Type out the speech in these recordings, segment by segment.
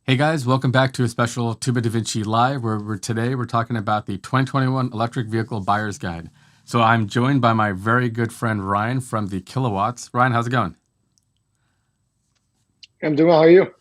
Hey guys, welcome back to a special Tuba Da Vinci Live where today we're talking about the 2021 Electric Vehicle Buyer's Guide. So I'm joined by my very good friend Ryan from the Kilowatts. Ryan, how's it going? I'm doing well. How are you?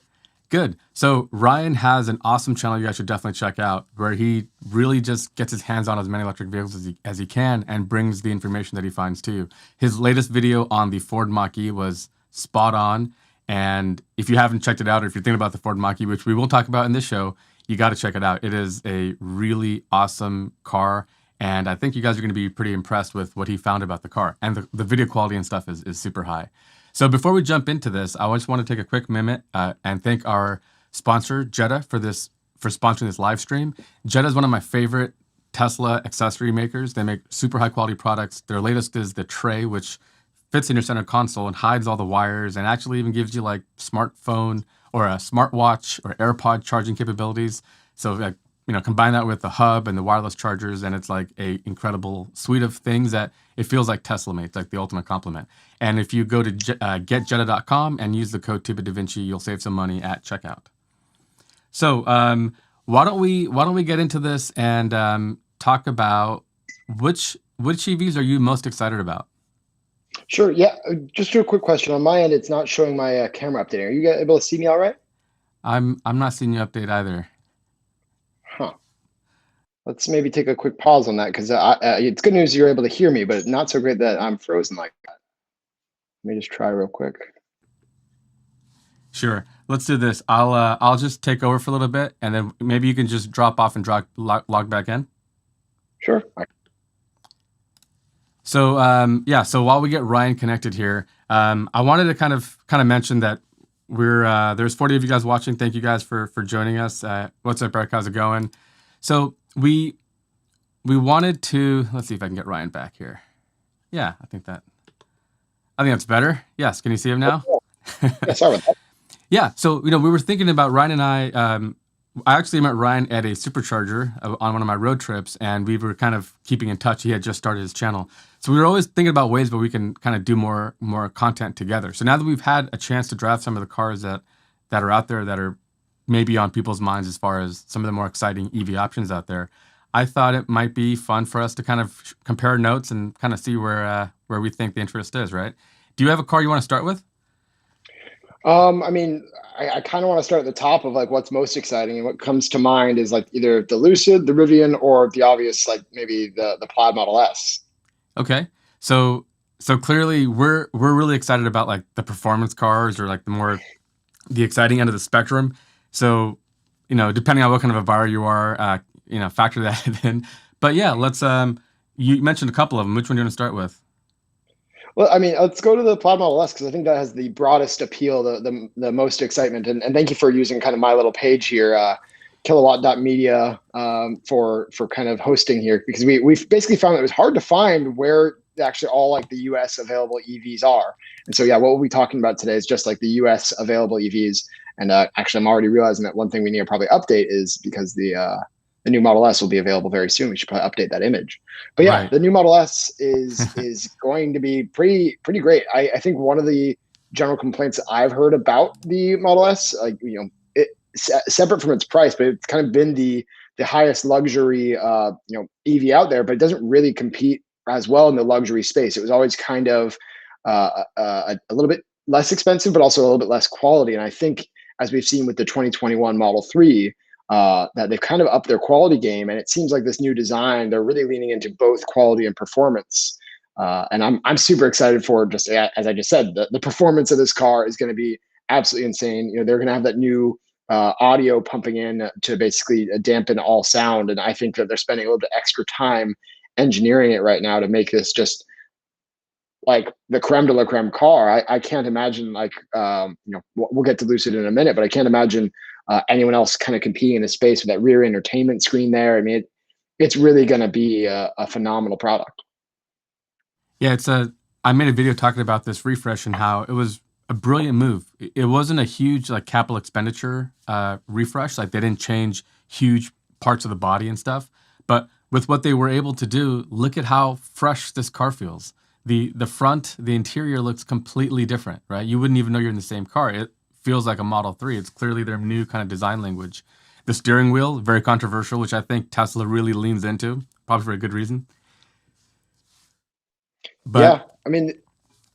Good. So Ryan has an awesome channel you guys should definitely check out where he really just gets his hands on as many electric vehicles as he can and brings the information that he finds to you. His latest video on the Ford Mach-E was spot on. And if you haven't checked it out, or if you're thinking about the Ford Mach-E, which we will talk about in this show, you got to check it out. It is a really awesome car. And I think you guys are going to be pretty impressed with what he found about the car. And the video quality and stuff is super high. So before we jump into this, I just want to take a quick minute and thank our sponsor, Jetta, for sponsoring this live stream. Jetta is one of my favorite Tesla accessory makers. They make super high quality products. Their latest is the tray, which fits in your center console and hides all the wires and actually even gives you like smartphone or a smartwatch or AirPod charging capabilities. So like, combine that with the hub and the wireless chargers, and it's like a incredible suite of things that it feels like Tesla made, like the ultimate complement. And if you go to getjetta.com and use the code TubaDaVinci, you'll save some money at checkout. So why don't we get into this and talk about which EVs are you most excited about? Sure. Yeah. Just a quick question. On my end, it's not showing my camera updating. Are you able to see me all right? I'm not seeing you update either. Huh. Let's maybe take a quick pause on that because it's good news you're able to hear me, but not so great that I'm frozen like that. Let me just try real quick. Sure. Let's do this. I'll just take over for a little bit, and then maybe you can just drop off and log back in. Sure. So yeah. So while we get Ryan connected here, I wanted to kind of mention that there's 40 of you guys watching. Thank you guys for joining us. What's up, Eric? How's it going? So we wanted to let's see if I can get Ryan back here. Yeah, I think that's better. Yes. Can you see him now? Yeah. Sorry about that. Yeah, so we were thinking about Ryan and I. I actually met Ryan at a supercharger on one of my road trips, and we were kind of keeping in touch. He had just started his channel, so we were always thinking about ways where we can kind of do more content together. So now that we've had a chance to drive some of the cars that are out there that are maybe on people's minds as far as some of the more exciting EV options out there, I thought it might be fun for us to kind of compare notes and kind of see where we think the interest is. Right? Do you have a car you want to start with? I mean, I kind of want to start at the top of like what's most exciting, and what comes to mind is like either the Lucid, the Rivian, or the obvious like maybe the Plaid Model S. Okay. So clearly we're really excited about like the performance cars or like the exciting end of the spectrum. So, depending on what kind of a buyer you are, factor that in. But yeah, let's you mentioned a couple of them. Which one do you want to start with? Well, I mean, let's go to the Plaid Model S because I think that has the broadest appeal, the most excitement. And thank you for using kind of my little page here, kilowatt.media, for kind of hosting here because we've basically found that it was hard to find where actually all like the US available EVs are. And so, yeah, what we'll be talking about today is just like the US available EVs. And actually, I'm already realizing that one thing we need to probably update is because the new Model S will be available very soon. We should probably update that image. But yeah, Right. the new Model S is going to be pretty great. I think one of the general complaints I've heard about the Model S, like separate from its price, but it's kind of been the highest luxury EV out there, but it doesn't really compete as well in the luxury space. It was always kind of a little bit less expensive, but also a little bit less quality. And I think as we've seen with the 2021 Model 3, that they've kind of upped their quality game, and it seems like this new design they're really leaning into both quality and performance. And I'm super excited for just as I just said, the performance of this car is going to be absolutely insane. They're going to have that new audio pumping in to basically dampen all sound, and I think that they're spending a little bit extra time engineering it right now to make this just like the creme de la creme car. I can't imagine like we'll get to Lucid in a minute, but I can't imagine anyone else kind of competing in the space with that rear entertainment screen there. I mean, it's really going to be a phenomenal product. Yeah, I made a video talking about this refresh and how it was a brilliant move. It wasn't a huge like capital expenditure refresh. Like they didn't change huge parts of the body and stuff. But with what they were able to do, look at how fresh this car feels. The front, the interior looks completely different, right? You wouldn't even know you're in the same car. feels like a Model 3. It's clearly their new kind of design language. The steering wheel, very controversial, which I think Tesla really leans into, probably for a good reason. But Yeah, I mean,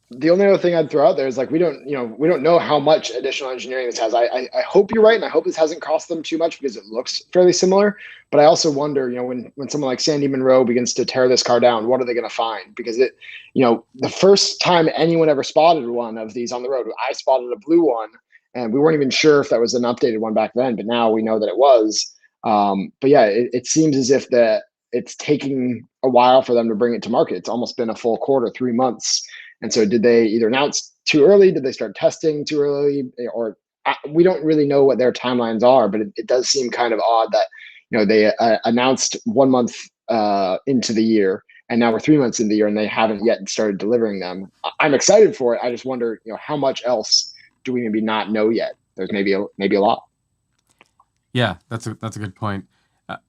the only other thing I'd throw out there is like we don't know how much additional engineering this has. I hope you're right, and I hope this hasn't cost them too much because it looks fairly similar. But I also wonder, when someone like Sandy Munro begins to tear this car down, what are they going to find? Because the first time anyone ever spotted one of these on the road, I spotted a blue one, and we weren't even sure if that was an updated one back then. But now we know that it was. But yeah, it seems as if that it's taking a while for them to bring it to market. It's almost been a full quarter, 3 months. And so did they either announce too early? Did they start testing too early? Or we don't really know what their timelines are, but it does seem kind of odd that, they announced 1 month into the year, and now we're 3 months into the year and they haven't yet started delivering them. I'm excited for it. I just wonder, how much else do we maybe not know yet? There's maybe a lot. yeah, that's a good point.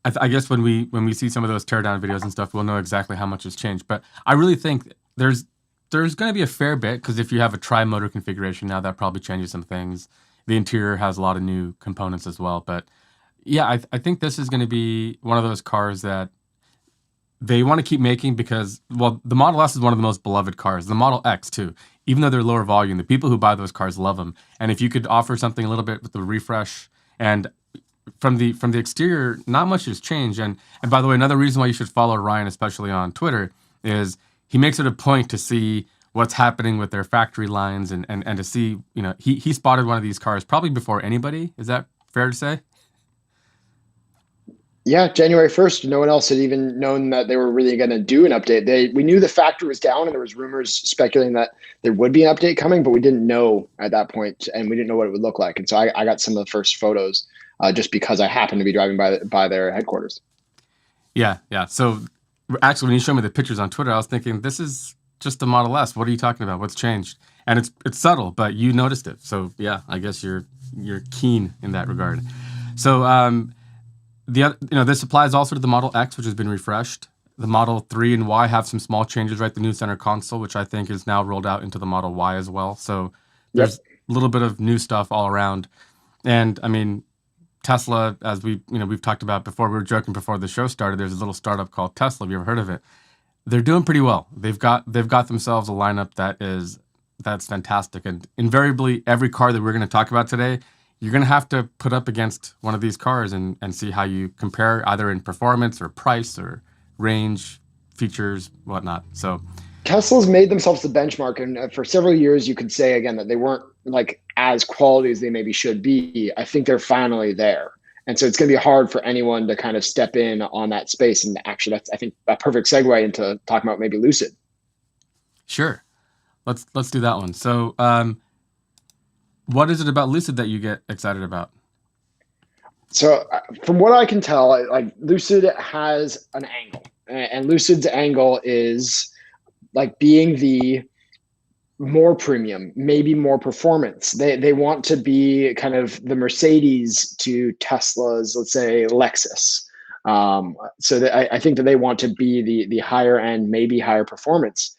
I guess when we see some of those teardown videos and stuff, we'll know exactly how much has changed. But I really think there's going to be a fair bit, because if you have a tri-motor configuration now, that probably changes some things. The interior has a lot of new components as well. But yeah, I think this is going to be one of those cars that they want to keep making because, well, the Model S is one of the most beloved cars. The Model X too, even though they're lower volume, the people who buy those cars love them. And if you could offer something a little bit with the refresh, and from the exterior, not much has changed. And by the way, another reason why you should follow Ryan, especially on Twitter, is he makes it a point to see what's happening with their factory lines, and to see, he spotted one of these cars probably before anybody. Is that fair to say? Yeah, January 1st, no one else had even known that they were really going to do an update. We knew the factory was down, and there was rumors speculating that there would be an update coming, but we didn't know at that point, and we didn't know what it would look like. And so I got some of the first photos just because I happened to be driving by their headquarters. Yeah, yeah. So actually, when you showed me the pictures on Twitter, I was thinking, this is just a Model S. What are you talking about? What's changed? And it's subtle, but you noticed it. So yeah, I guess you're keen in that regard. So this applies also to the Model X, which has been refreshed. The Model 3 and Y have some small changes, right? The new center console, which I think is now rolled out into the Model Y as well. So Yep. there's a little bit of new stuff all around. And I mean, Tesla, as we've talked about before, we were joking before the show started, there's a little startup called Tesla. Have you ever heard of it? They're doing pretty well. They've got themselves a lineup that's fantastic. And invariably, every car that we're going to talk about today, you're going to have to put up against one of these cars and see how you compare, either in performance or price or range, features, whatnot. So Tesla's made themselves the benchmark, and for several years, you could say again that they weren't like as quality as they maybe should be. I think they're finally there, and so it's going to be hard for anyone to kind of step in on that space. And actually, that's, I think, a perfect segue into talking about maybe Lucid. sure, let's do that one. So what is it about Lucid that you get excited about? So from what I can tell, like Lucid has an angle, and Lucid's angle is like being the more premium, maybe more performance. They want to be kind of the Mercedes to Tesla's, let's say, Lexus. So that I think that they want to be the higher end, maybe higher performance.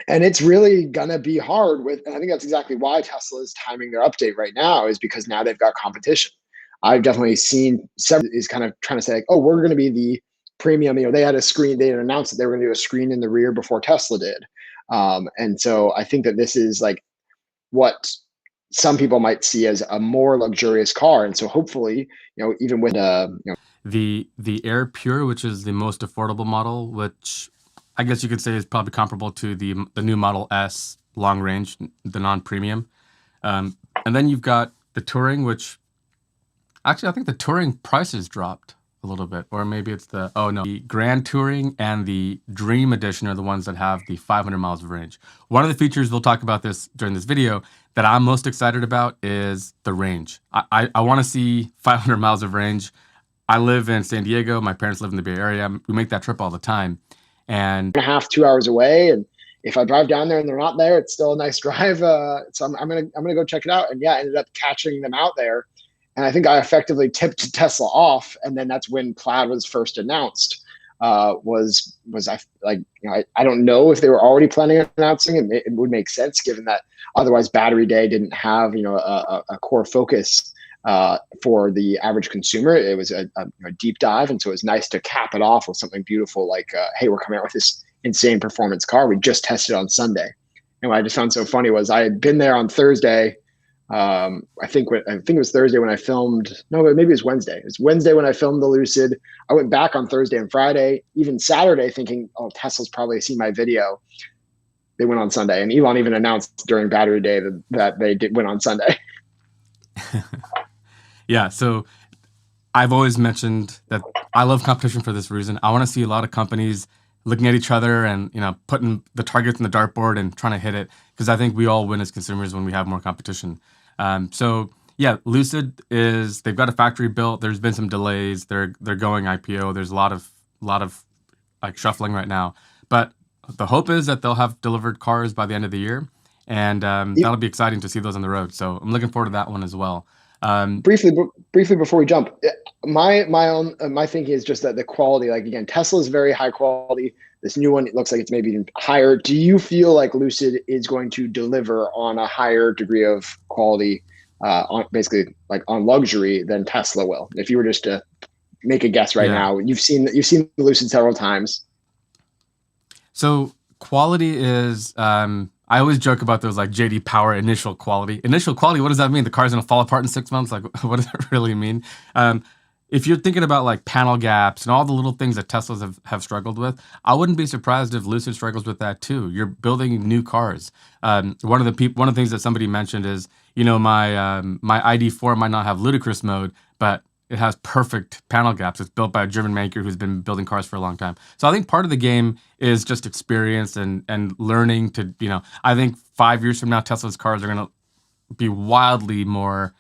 And it's really gonna be hard with, and I think that's exactly why Tesla is timing their update right now, is because now they've got competition. I've definitely seen several is kind of trying to say, like, oh, we're going to be the premium. They had a screen. They had announced that they were going to do a screen in the rear before Tesla did. And so I think that this is like what some people might see as a more luxurious car. And so hopefully, even with The Air Pure, which is the most affordable model, which I guess you could say is probably comparable to the new Model S long range, the non-premium. And then you've got the Touring, which actually I think the Touring prices dropped a little bit, or maybe it's the Grand Touring and the Dream Edition are the ones that have the 500 miles of range. One of the features, we'll talk about this during this video, that I'm most excited about is the range. I want to see 500 miles of range. I live in San Diego. My parents live in the Bay Area. We make that trip all the time. And a half, 2 hours away. And if I drive down there and they're not there, it's still a nice drive. So I'm gonna go check it out. And yeah, I ended up catching them out there. And I think I effectively tipped Tesla off. And then that's when Plaid was first announced. was I like, I don't know if they were already planning on announcing it. It would make sense given that otherwise Battery Day didn't have a core focus for the average consumer. It was a deep dive, and so it was nice to cap it off with something beautiful like, hey, we're coming out with this insane performance car. We just tested on Sunday, and what I just found so funny was I had been there on Thursday. I think it was Thursday when I filmed. No, but maybe it was Wednesday. It was Wednesday when I filmed the Lucid. I went back on Thursday and Friday, even Saturday, thinking, "Oh, Tesla's probably seen my video." They went on Sunday, and Elon even announced during Battery Day that they went on Sunday. Yeah, so I've always mentioned that I love competition for this reason. I want to see a lot of companies looking at each other and putting the targets in the dartboard and trying to hit it, because I think we all win as consumers when we have more competition. So yeah, Lucid they've got a factory built. There's been some delays. They're going IPO. There's a lot of like shuffling right now, but the hope is that they'll have delivered cars by the end of the year, and that'll be exciting to see those on the road. So I'm looking forward to that one as well. Briefly before we jump, my thinking is just that the quality, like again, Tesla is very high quality. This new one, it looks like it's maybe even higher. Do you feel like Lucid is going to deliver on a higher degree of quality, on basically like on luxury than Tesla will? If you were just to make a guess right now, you've seen the Lucid several times. So quality is, I always joke about those like JD Power initial quality. Initial quality, what does that mean? The car's gonna fall apart in 6 months? Like, what does it really mean? If you're thinking about like panel gaps and all the little things that Teslas have struggled with, I wouldn't be surprised if Lucid struggles with that too. You're building new cars. One of the things that somebody mentioned is, my ID4 might not have ludicrous mode, but it has perfect panel gaps. It's built by a German maker who's been building cars for a long time. So I think part of the game is just experience and learning to, I think 5 years from now, Tesla's cars are going to be wildly more,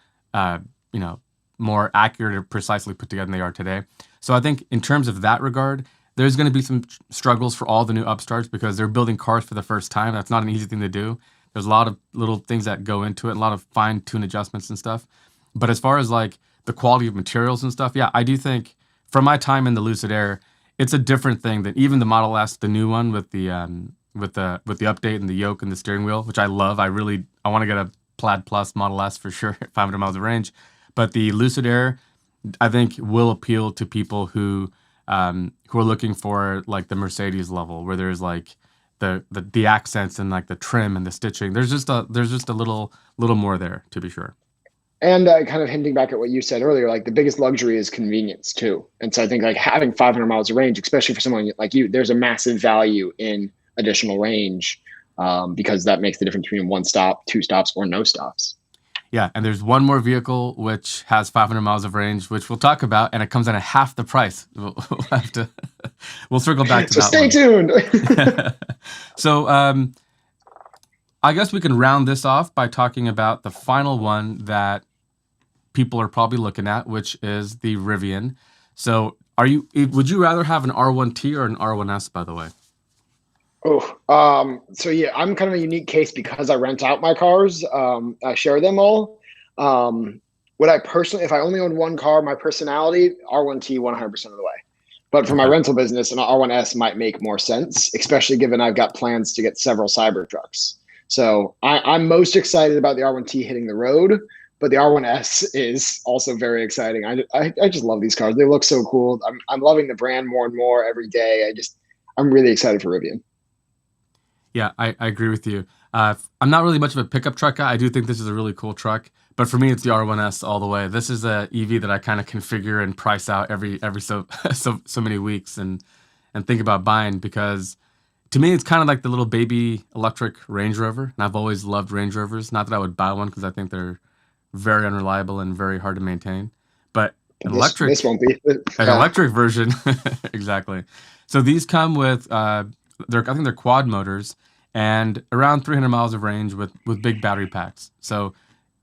more accurate or precisely put together than they are today. So I think in terms of that regard, there's going to be some struggles for all the new upstarts because they're building cars for the first time. That's not an easy thing to do. There's a lot of little things that go into it, a lot of fine-tune adjustments and stuff. But as far as like the quality of materials and stuff, yeah, I do think from my time in the Lucid Air, it's a different thing than even the Model S, the new one with the update and the yoke and the steering wheel, which I love. I want to get a Plaid Plus Model S for sure, 500 miles of range. But the Lucid Air, I think, will appeal to people who are looking for like the Mercedes level, where there's like the accents and like the trim and the stitching. There's just a little more there, to be sure. And kind of hinting back at what you said earlier, like the biggest luxury is convenience too. And so I think like having 500 miles of range, especially for someone like you, there's a massive value in additional range, because that makes the difference between one stop, two stops, or no stops. Yeah, and there's one more vehicle which has 500 miles of range, which we'll talk about, and it comes in at half the price. We'll circle back to so that. Stay tuned. So I guess we can round this off by talking about the final one that people are probably looking at, which is the Rivian. So would you rather have an R1T or an R1S, by the way? So yeah, I'm kind of a unique case because I rent out my cars. I share them all. Would I personally, if I only owned one car, my personality, R1T 100% of the way. But for my rental business, an R1S might make more sense, especially given I've got plans to get several Cybertrucks. So I'm most excited about the R1T hitting the road, but the R1S is also very exciting. I just love these cars. They look so cool. I'm loving the brand more and more every day. I'm really excited for Rivian. Yeah, I agree with you. I'm not really much of a pickup truck guy. I do think this is a really cool truck, but for me, it's the R1S all the way. This is a EV that I kind of configure and price out every so many weeks and think about buying, because to me, it's kind of like the little baby electric Range Rover, and I've always loved Range Rovers. Not that I would buy one because I think they're very unreliable and very hard to maintain, but an this won't be an electric version, exactly. So these come with I think they're quad motors and around 300 miles of range with big battery packs. So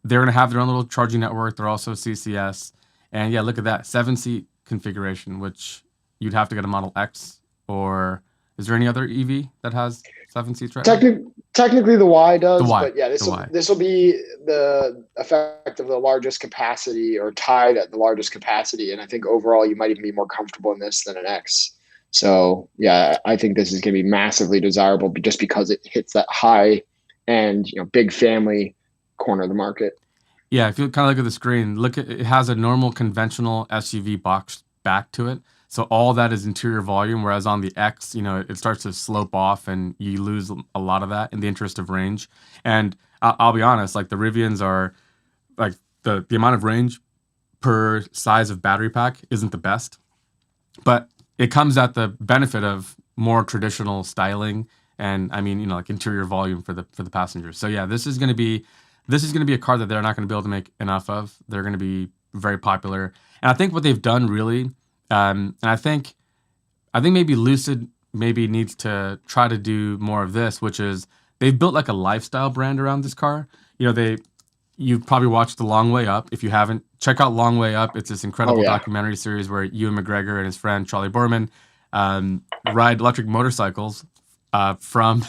they're going to have their own little charging network. They're also CCS. And yeah, look at that, 7-seat configuration, which you'd have to get a Model X, or is there any other EV that has 7 seats right now? Technically the Y does, The Y, but yeah, this will be the effect of the largest capacity, or tied at the largest capacity. And I think overall you might even be more comfortable in this than an X. So yeah, I think this is going to be massively desirable just because it hits that high and big family corner of the market. Yeah, if you kind of look at the screen, look at it has a normal conventional SUV box back to it. So all that is interior volume, whereas on the X, it starts to slope off and you lose a lot of that in the interest of range. And I'll be honest, like the Rivians are like the amount of range per size of battery pack isn't the best, but it comes at the benefit of more traditional styling and I mean, like interior volume for the passengers. So yeah, this is going to be a car that they're not going to be able to make enough of. They're going to be very popular. And I think what they've done really and I think maybe Lucid maybe needs to try to do more of this, which is they've built like a lifestyle brand around this car. You've probably watched The Long Way Up. If you haven't, check out Long Way Up. It's this Oh incredible yeah. documentary series where Ewan McGregor and his friend Charlie Borman ride electric motorcycles from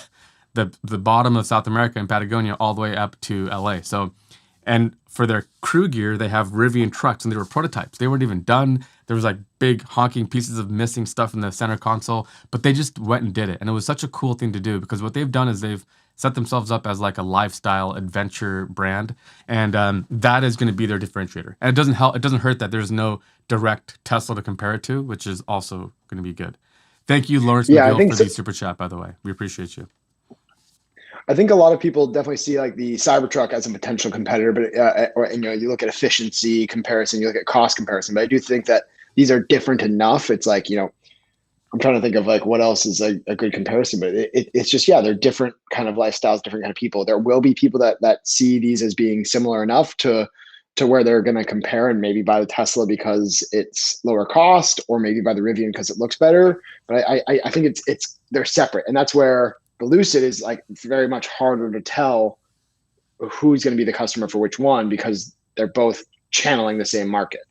the bottom of South America and Patagonia all the way up to LA. So, and for their crew gear, they have Rivian trucks, and they were prototypes. They weren't even done. There was like big honking pieces of missing stuff in the center console, but they just went and did it, and it was such a cool thing to do because what they've done is they've set themselves up as like a lifestyle adventure brand, and that is going to be their differentiator. And it doesn't help. It doesn't hurt that there's no direct Tesla to compare it to, which is also going to be good. Thank you, Lawrence Yeah, I McGill, think for so. the super chat. By the way, we appreciate you. I think a lot of people definitely see like the Cybertruck as a potential competitor, but you look at efficiency comparison, you look at cost comparison. But I do think that these are different enough. It's like I'm trying to think of like what else is a good comparison, but it's just they're different kind of lifestyles, different kind of people. There will be people that see these as being similar enough to where they're going to compare and maybe buy the Tesla because it's lower cost, or maybe buy the Rivian because it looks better. But I think it's they're separate, and that's where the Lucid is like very much harder to tell who's going to be the customer for which one because they're both channeling the same market.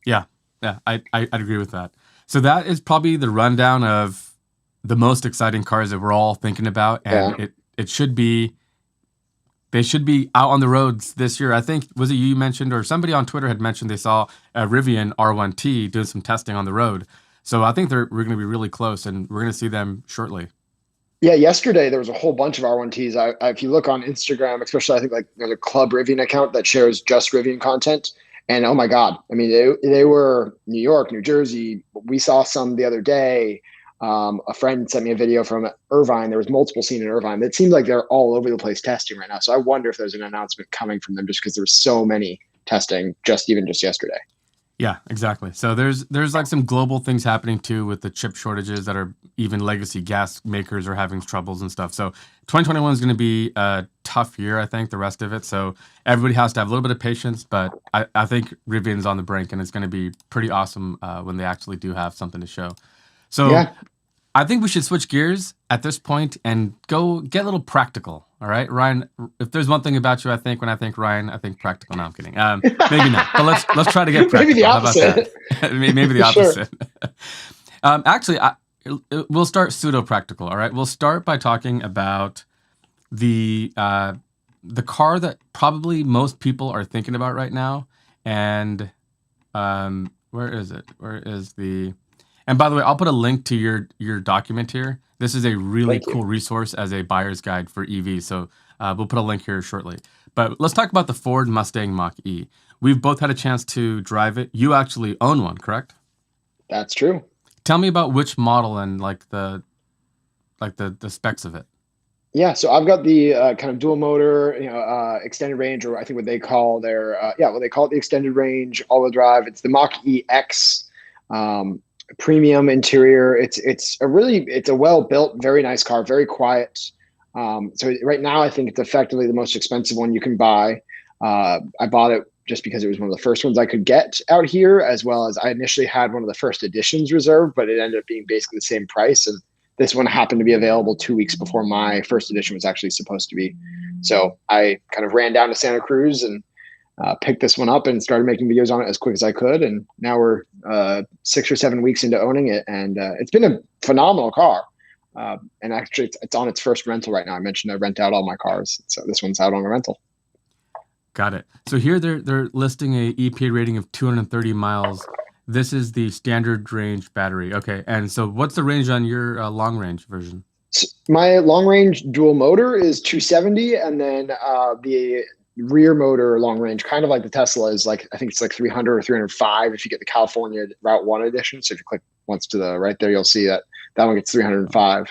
Yeah, yeah, I'd agree with that. So that is probably the rundown of the most exciting cars that we're all thinking about, and Yeah. it should be they should be out on the roads this year. I think was it you mentioned or somebody on Twitter had mentioned they saw a Rivian R1T doing some testing on the road. So I think we're going to be really close, and we're going to see them shortly. Yeah, yesterday there was a whole bunch of R1Ts. If you look on Instagram, especially, I think like there's a Club Rivian account that shares just Rivian content. And oh my God, I mean, they were New York, New Jersey. We saw some the other day. A friend sent me a video from Irvine. There was multiple seen in Irvine. It seemed like they're all over the place testing right now. So I wonder if there's an announcement coming from them just because there's so many testing just yesterday. Yeah, exactly. So there's like some global things happening too with the chip shortages that are even legacy gas makers are having troubles and stuff. So 2021 is going to be a tough year, I think, the rest of it. So everybody has to have a little bit of patience, but I think Rivian's on the brink and it's going to be pretty awesome when they actually do have something to show. So Yeah. I think we should switch gears at this point and go get a little practical. All right, Ryan. If there's one thing about you, I think when I think Ryan, I think practical. No, I'm kidding. Maybe not. But let's try to get practical. Maybe the How about opposite. that? Maybe the Sure. opposite. Actually, we'll start pseudo practical. All right, we'll start by talking about the car that probably most people are thinking about right now. And where is it? Where is the? And by the way, I'll put a link to your document here. This is a really Thank you. cool resource as a buyer's guide for EVs. So we'll put a link here shortly. But let's talk about the Ford Mustang Mach-E. We've both had a chance to drive it. You actually own one, correct? That's true. Tell me about which model and like the specs of it. Yeah, so I've got the kind of dual motor, extended range, or I think what they call what they call it the extended range all-wheel drive. It's the Mach-E X, premium interior. It's a well-built, very nice car, very quiet. So right now, I think it's effectively the most expensive one you can buy. I bought it just because it was one of the first ones I could get out here, as well as I initially had one of the first editions reserved, but it ended up being basically the same price. And this one happened to be available 2 weeks before my first edition was actually supposed to be. So I kind of ran down to Santa Cruz and picked this one up and started making videos on it as quick as I could. And now we're 6 or 7 weeks into owning it. And it's been a phenomenal car. And actually, it's on its first rental right now. I mentioned I rent out all my cars. So this one's out on a rental. Got it. So here they're listing a EPA rating of 230 miles. This is the standard range battery. Okay, and so what's the range on your long range version? My long range dual motor is 270, and then the rear motor long range, kind of like the Tesla, is like I think it's like 300 or 305 if you get the California Route One edition. So if you click once to the right there, you'll see that that one gets 305.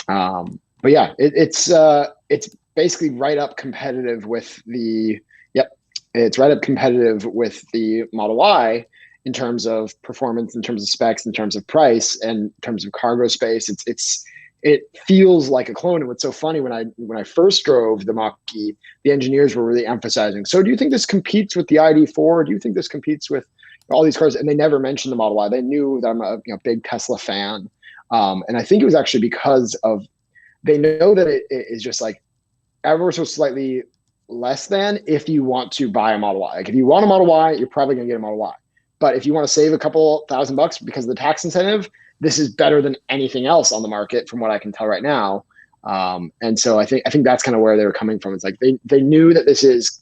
But yeah, it's basically right up competitive with the yep, it's right up competitive with the Model Y in terms of performance, in terms of specs, in terms of price, and in terms of cargo space. It feels like a clone. And what's so funny, when I first drove the Mach-E, the engineers were really emphasizing, so do you think this competes with the ID.4? Do you think this competes with all these cars? And they never mentioned the Model Y. They knew that I'm a big Tesla fan. And I think it was actually because of they know that it is just like ever so slightly less than if you want to buy a Model Y. Like if you want a Model Y, you're probably going to get a Model Y. But if you want to save a couple $1,000 because of the tax incentive, this is better than anything else on the market from what I can tell right now. And so I think that's kind of where they were coming from. It's like they knew that this is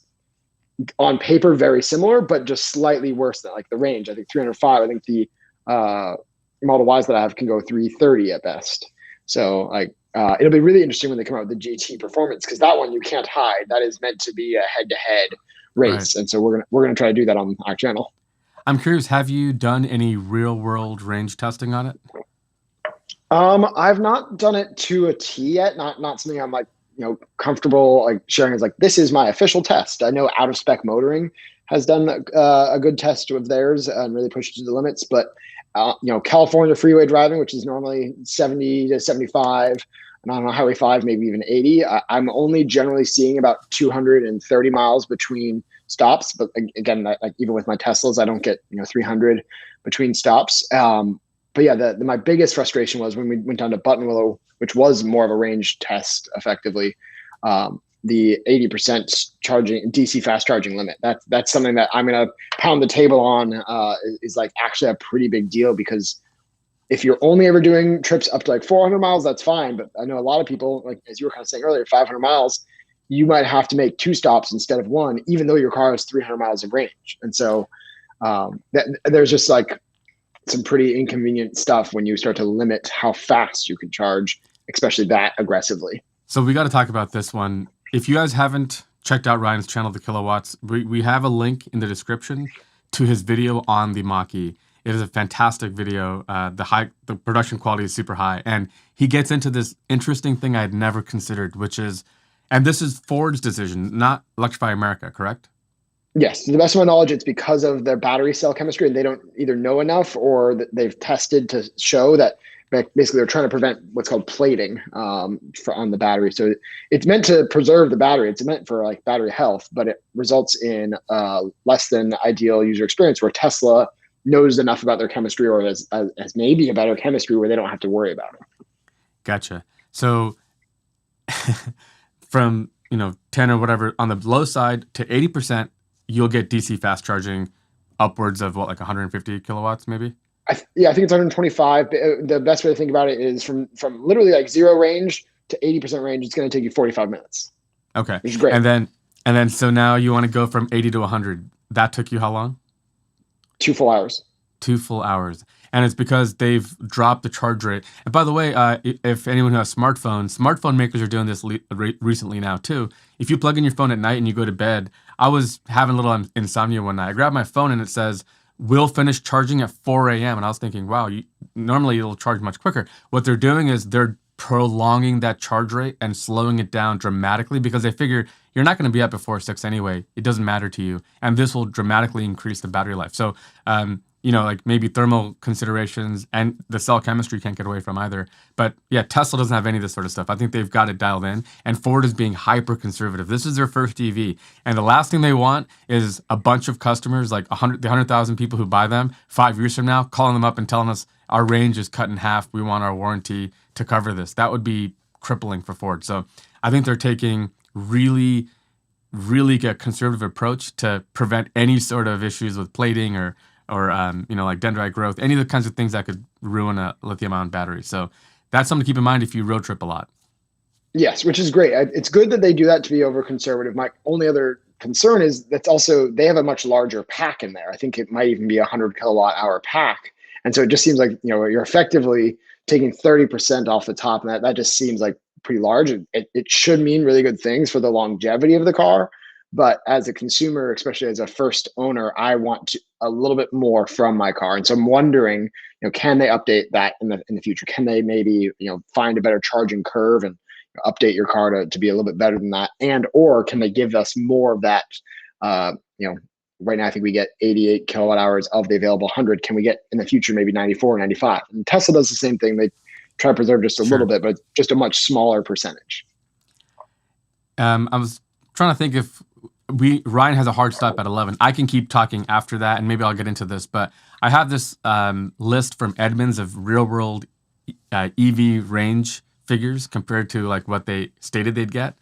on paper very similar, but just slightly worse than like the range. I think 305. I think the Model Ys that I have can go 330 at best. So like it'll be really interesting when they come out with the GT performance, because that one you can't hide. That is meant to be a head-to-head Right. race, and so we're gonna try to do that on our channel. I'm curious, have you done any real world range testing on it? I've not done it to a T yet. Not something I'm like comfortable like sharing as like this is my official test. I know Out of Spec Motoring has done a good test of theirs and really pushed to the limits, but California freeway driving, which is normally 70 to 75, and on Highway 5 maybe even 80. I'm only generally seeing about 230 miles between stops, but again, like even with my Teslas, I don't get 300 between stops. But yeah, my biggest frustration was when we went down to Buttonwillow, which was more of a range test, effectively. The 80% charging DC fast charging limit. That's something that I'm gonna pound the table on. Is like actually a pretty big deal, because if you're only ever doing trips up to like 400 miles, that's fine. But I know a lot of people, like as you were kind of saying earlier, 500 miles, you might have to make 2 stops instead of 1, even though your car has 300 miles of range. And so there's just like some pretty inconvenient stuff when you start to limit how fast you can charge, especially that aggressively. So we got to talk about this one. If you guys haven't checked out Ryan's channel, The Kilowatts, we have a link in the description to his video on the Mach-E. It is a fantastic video. The production quality is super high, and he gets into this interesting thing I had never considered, which is, and this is Ford's decision, not Electrify America, correct? Yes, to the best of my knowledge, it's because of their battery cell chemistry, and they don't either know enough or that they've tested to show that basically they're trying to prevent what's called plating on the battery. So it's meant to preserve the battery. It's meant for like battery health, but it results in less than ideal user experience, where Tesla knows enough about their chemistry, or has maybe a better chemistry where they don't have to worry about it. Gotcha. So from 10 or whatever on the low side to 80%, you'll get DC fast charging upwards of what, like 150 kilowatts maybe? I think it's 125. The best way to think about it is from literally like 0 range to 80% range, it's going to take you 45 minutes. Okay. Which is great. And then so now you want to go from 80 to 100. That took you how long? 2 full hours. 2 full hours. And it's because they've dropped the charge rate. And by the way, if anyone who has smartphone makers are doing this recently now too. If you plug in your phone at night and you go to bed, I was having a little insomnia one night. I grabbed my phone and it says, "Will finish charging at 4 a.m." And I was thinking, wow, normally it'll charge much quicker. What they're doing is they're prolonging that charge rate and slowing it down dramatically, because they figure you're not going to be up before 6 anyway. It doesn't matter to you. And this will dramatically increase the battery life. So, like maybe thermal considerations and the cell chemistry can't get away from either. But yeah, Tesla doesn't have any of this sort of stuff. I think they've got it dialed in, and Ford is being hyper conservative. This is their first EV, and the last thing they want is a bunch of customers, like the 100,000 people who buy them 5 years from now, calling them up and telling us our range is cut in half. We want our warranty to cover this. That would be crippling for Ford. So I think they're taking really a conservative approach to prevent any sort of issues with plating or like dendrite growth, any of the kinds of things that could ruin a lithium-ion battery. So that's something to keep in mind if you road trip a lot. Yes, which is great. It's good that they do that to be over conservative. My only other concern is that's also, they have a much larger pack in there. I think it might even be 100 kWh pack. And so it just seems like, you're effectively taking 30% off the top, and that just seems like pretty large. It should mean really good things for the longevity of the car. But as a consumer, especially as a first owner, I want a little bit more from my car. And so I'm wondering, can they update that in the future? Can they maybe, find a better charging curve and update your car to be a little bit better than that? And, or can they give us more of that, right now, I think we get 88 kilowatt hours of the available 100. Can we get in the future maybe 94, 95? And Tesla does the same thing. They try to preserve just a little bit, but just a much smaller percentage. I was trying to think if Ryan has a hard stop at 11. I can keep talking after that, and maybe I'll get into this. But I have this list from Edmunds of real-world EV range figures compared to like what they stated they'd get.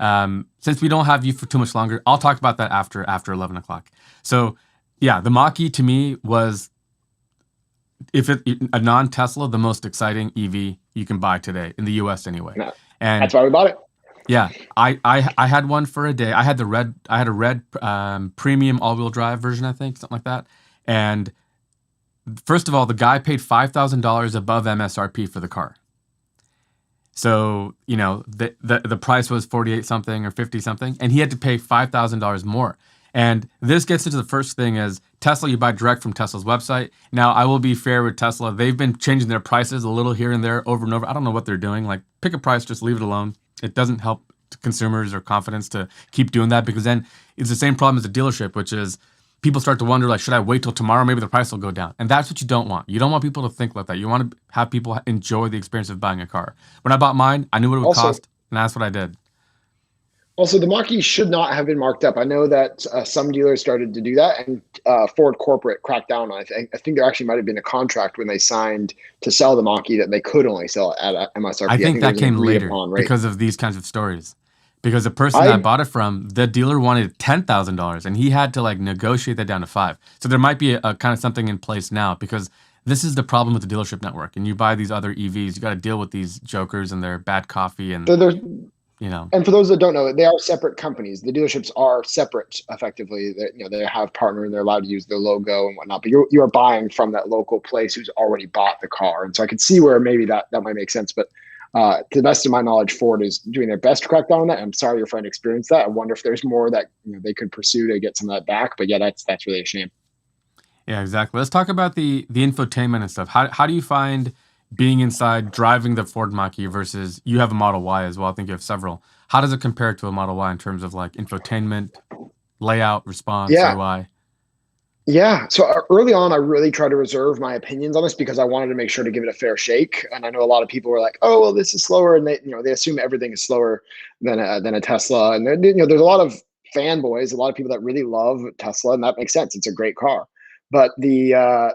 Since we don't have you for too much longer, I'll talk about that after 11 o'clock. So, yeah, the Mach-E to me was, a non-Tesla, the most exciting EV you can buy today in the U.S. anyway. No, and that's why we bought it. Yeah, I had one for a day. I had a red premium all-wheel drive version, I think, something like that. And first of all, the guy paid $5,000 above MSRP for the car. So, the price was 48 something or 50 something, and he had to pay $5,000 more. And this gets into the first thing is Tesla, you buy direct from Tesla's website. Now, I will be fair with Tesla. They've been changing their prices a little here and there over and over. I don't know what they're doing. Like, pick a price, just leave it alone. It doesn't help consumers or confidence to keep doing that, because then it's the same problem as a dealership, which is people start to wonder, like, should I wait till tomorrow? Maybe the price will go down. And that's what you don't want. You don't want people to think like that. You want to have people enjoy the experience of buying a car. When I bought mine, I knew what it would cost, and that's what I did. Also, the Mach-E should not have been marked up. I know that some dealers started to do that, and Ford corporate cracked down on it. I think there actually might have been a contract when they signed to sell the Mach-E that they could only sell it at MSRP. I think that came later because of these kinds of stories. Because the person that I bought it from, the dealer wanted $10,000, and he had to like negotiate that down to $5,000. So there might be a kind of something in place now, because this is the problem with the dealership network. And you buy these other EVs, you got to deal with these jokers and their bad coffee and. And for those that don't know, they are separate companies. The dealerships are separate, effectively. They have partner and they're allowed to use their logo and whatnot. But you are buying from that local place who's already bought the car, and so I could see where maybe that might make sense. But to the best of my knowledge, Ford is doing their best to crack down on that. I'm sorry your friend experienced that. I wonder if there's more that they could pursue to get some of that back. But yeah, that's really a shame. Yeah, exactly. Let's talk about the infotainment and stuff. How do you find being inside driving the Ford Mach-E versus you have a Model Y as well? I think you have several. How does it compare to a Model Y in terms of like infotainment, layout, response, UI? Yeah. So early on, I really tried to reserve my opinions on this because I wanted to make sure to give it a fair shake. And I know a lot of people were like, "Oh, well, this is slower," and they assume everything is slower than a Tesla. And there's a lot of fanboys, a lot of people that really love Tesla, and that makes sense. It's a great car. But the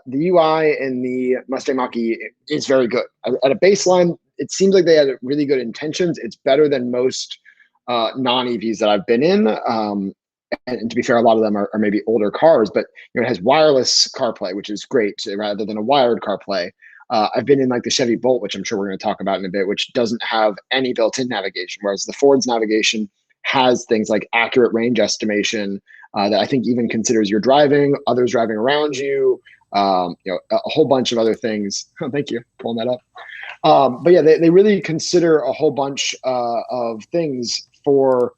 UI in the Mustang Mach-E is very good. At a baseline, it seems like they had really good intentions. It's better than most non-EVs that I've been in. And to be fair, a lot of them are maybe older cars, but it has wireless CarPlay, which is great rather than a wired CarPlay. I've been in like the Chevy Bolt, which I'm sure we're going to talk about in a bit, which doesn't have any built-in navigation, whereas the Ford's navigation has things like accurate range estimation that I think even considers your driving, others driving around you, a whole bunch of other things. Oh, thank you, pulling that up. But yeah, they really consider a whole bunch of things for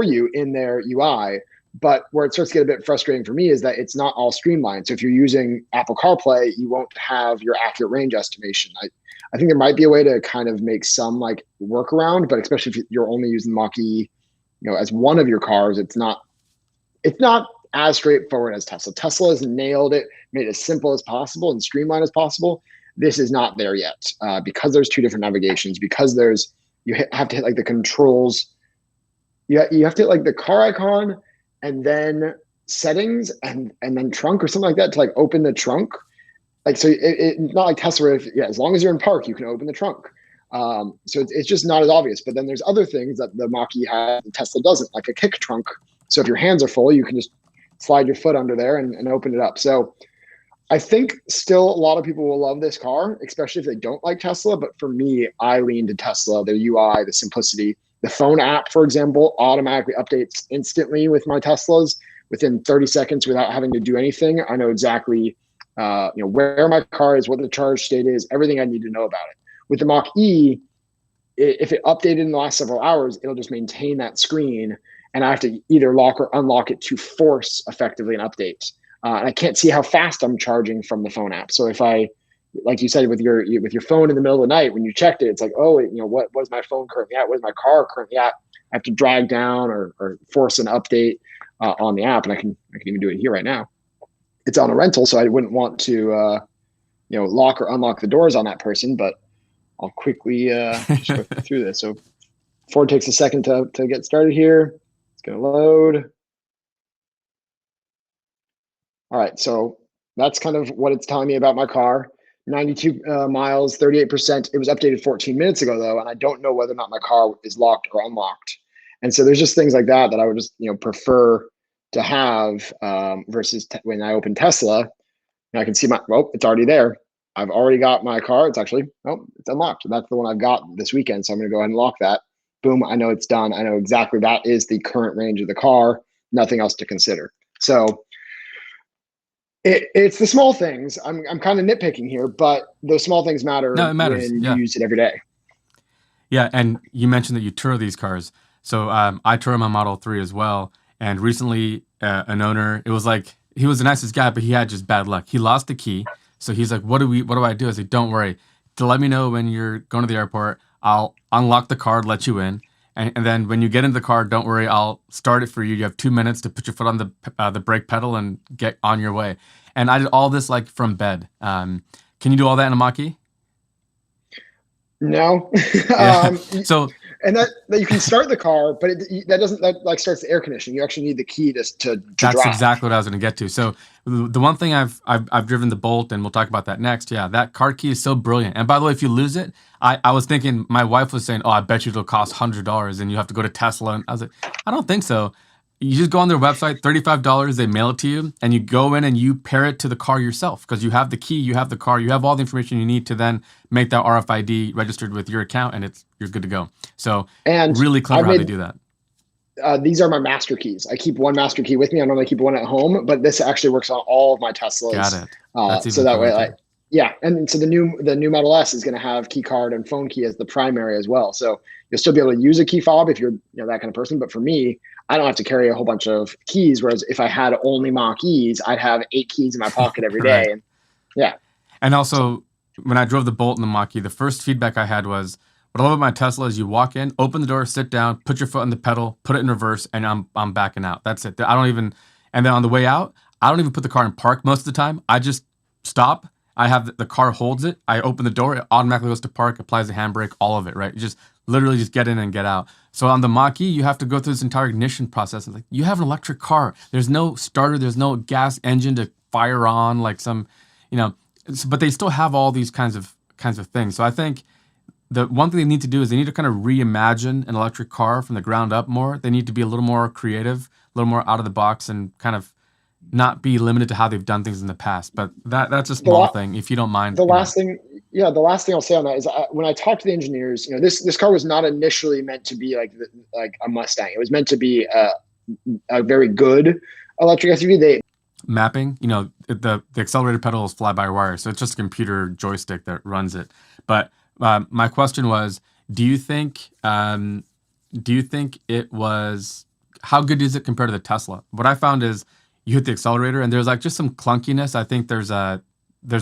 you in their UI. But where it starts to get a bit frustrating for me is that it's not all streamlined. So if you're using Apple CarPlay, you won't have your accurate range estimation. I think there might be a way to kind of make some like workaround, but especially if you're only using Mach-E, as one of your cars, it's not as straightforward as Tesla. Tesla has nailed it, made it as simple as possible and streamlined as possible. This is not there yet because there's two different navigations, because you have to hit like the controls. You have to hit like the car icon and then settings and then trunk or something like that to like open the trunk. Like, so it's not like Tesla, as long as you're in park, you can open the trunk. So it's just not as obvious. But then there's other things that the Mach-E has and Tesla doesn't, like a kick trunk. So if your hands are full, you can just slide your foot under there and open it up. So I think still a lot of people will love this car, especially if they don't like Tesla. But for me, I lean to Tesla, the UI, the simplicity. The phone app, for example, automatically updates instantly with my Teslas within 30 seconds without having to do anything. I know exactly where my car is, what the charge state is, everything I need to know about it. With the Mach-E, if it updated in the last several hours, it'll just maintain that screen, and I have to either lock or unlock it to force effectively an update. And I can't see how fast I'm charging from the phone app. So if I, like you said, with your phone in the middle of the night, when you checked it, it's like, oh, what is my phone currently at? Where's my car currently at? I have to drag down or force an update on the app, and I can even do it here right now. It's on a rental, so I wouldn't want to lock or unlock the doors on that person, but I'll quickly just go through this. So Ford takes a second to get started here. It's going to load. All right, so that's kind of what it's telling me about my car. 92 miles, 38%. It was updated 14 minutes ago, though, and I don't know whether or not my car is locked or unlocked. And so there's just things like that I would just prefer to have versus when I open Tesla, and I can see it's already there. I've already got my car. It's actually, it's unlocked. That's the one I've got this weekend. So I'm going to go ahead and lock that. Boom. I know it's done. I know exactly that is the current range of the car. Nothing else to consider. So it's the small things. I'm kind of nitpicking here, but those small things matter. No, it matters. When you use it every day. Yeah, and you mentioned that you tour these cars. So I tour my Model 3 as well. And recently, an owner, it was like, he was the nicest guy, but he had just bad luck. He lost the key. So he's like, what do I do? I said, don't worry. To let me know when you're going to the airport, I'll unlock the car, let you in. And then when you get into the car, don't worry, I'll start it for you. You have 2 minutes to put your foot on the brake pedal and get on your way. And I did all this like from bed. Can you do all that in a Mach-E? No. Yeah. So and that you can start the car, but that starts the air conditioning. You actually need the key to that's drive. Exactly what I was going to get to. So the one thing I've driven the Bolt, and we'll talk about that next. Yeah, that car key is so brilliant. And by the way, if you lose it, I was thinking, my wife was saying, oh, I bet you it'll cost $100 and you have to go to Tesla. And I was like, I don't think so. You just go on their website, $35, they mail it to you, and you go in and you pair it to the car yourself because you have the key, you have the car, you have all the information you need to then make that RFID registered with your account, and you're good to go. So really clever how they do that. These are my master keys. I keep one master key with me. I normally keep one at home, but this actually works on all of my Teslas. Got it. That's so that way, yeah. And so the new Model S is going to have key card and phone key as the primary as well. So you'll still be able to use a key fob if you're that kind of person. But for me, I don't have to carry a whole bunch of keys. Whereas if I had only Mach-E's, I'd have 8 keys in my pocket every day. Right. And yeah. And also, when I drove the Bolt and the Mach-E, the first feedback I had was, what I love about my Tesla is you walk in, open the door, sit down, put your foot on the pedal, put it in reverse, and I'm backing out. That's it. And then on the way out, I don't even put the car in park most of the time. I just stop. I have the car holds it. I open the door, it automatically goes to park, applies the handbrake, all of it, right? You just literally just get in and get out. So on the Mach-E, you have to go through this entire ignition process. It's like, you have an electric car. There's no starter. There's no gas engine to fire on like some, but they still have all these kinds of things. So I think the one thing they need to do is they need to kind of reimagine an electric car from the ground up more. They need to be a little more creative, a little more out of the box, and kind of not be limited to how they've done things in the past. But that's a small thing, if you don't mind. The last thing I'll say on that is when I talked to the engineers, this car was not initially meant to be like a Mustang. It was meant to be a very good electric SUV. Mapping, the accelerator pedal is fly-by-wire, so it's just a computer joystick that runs it. But my question was, do you think it was, how good is it compared to the Tesla? What I found is you hit the accelerator and there's like just some clunkiness. I think there's a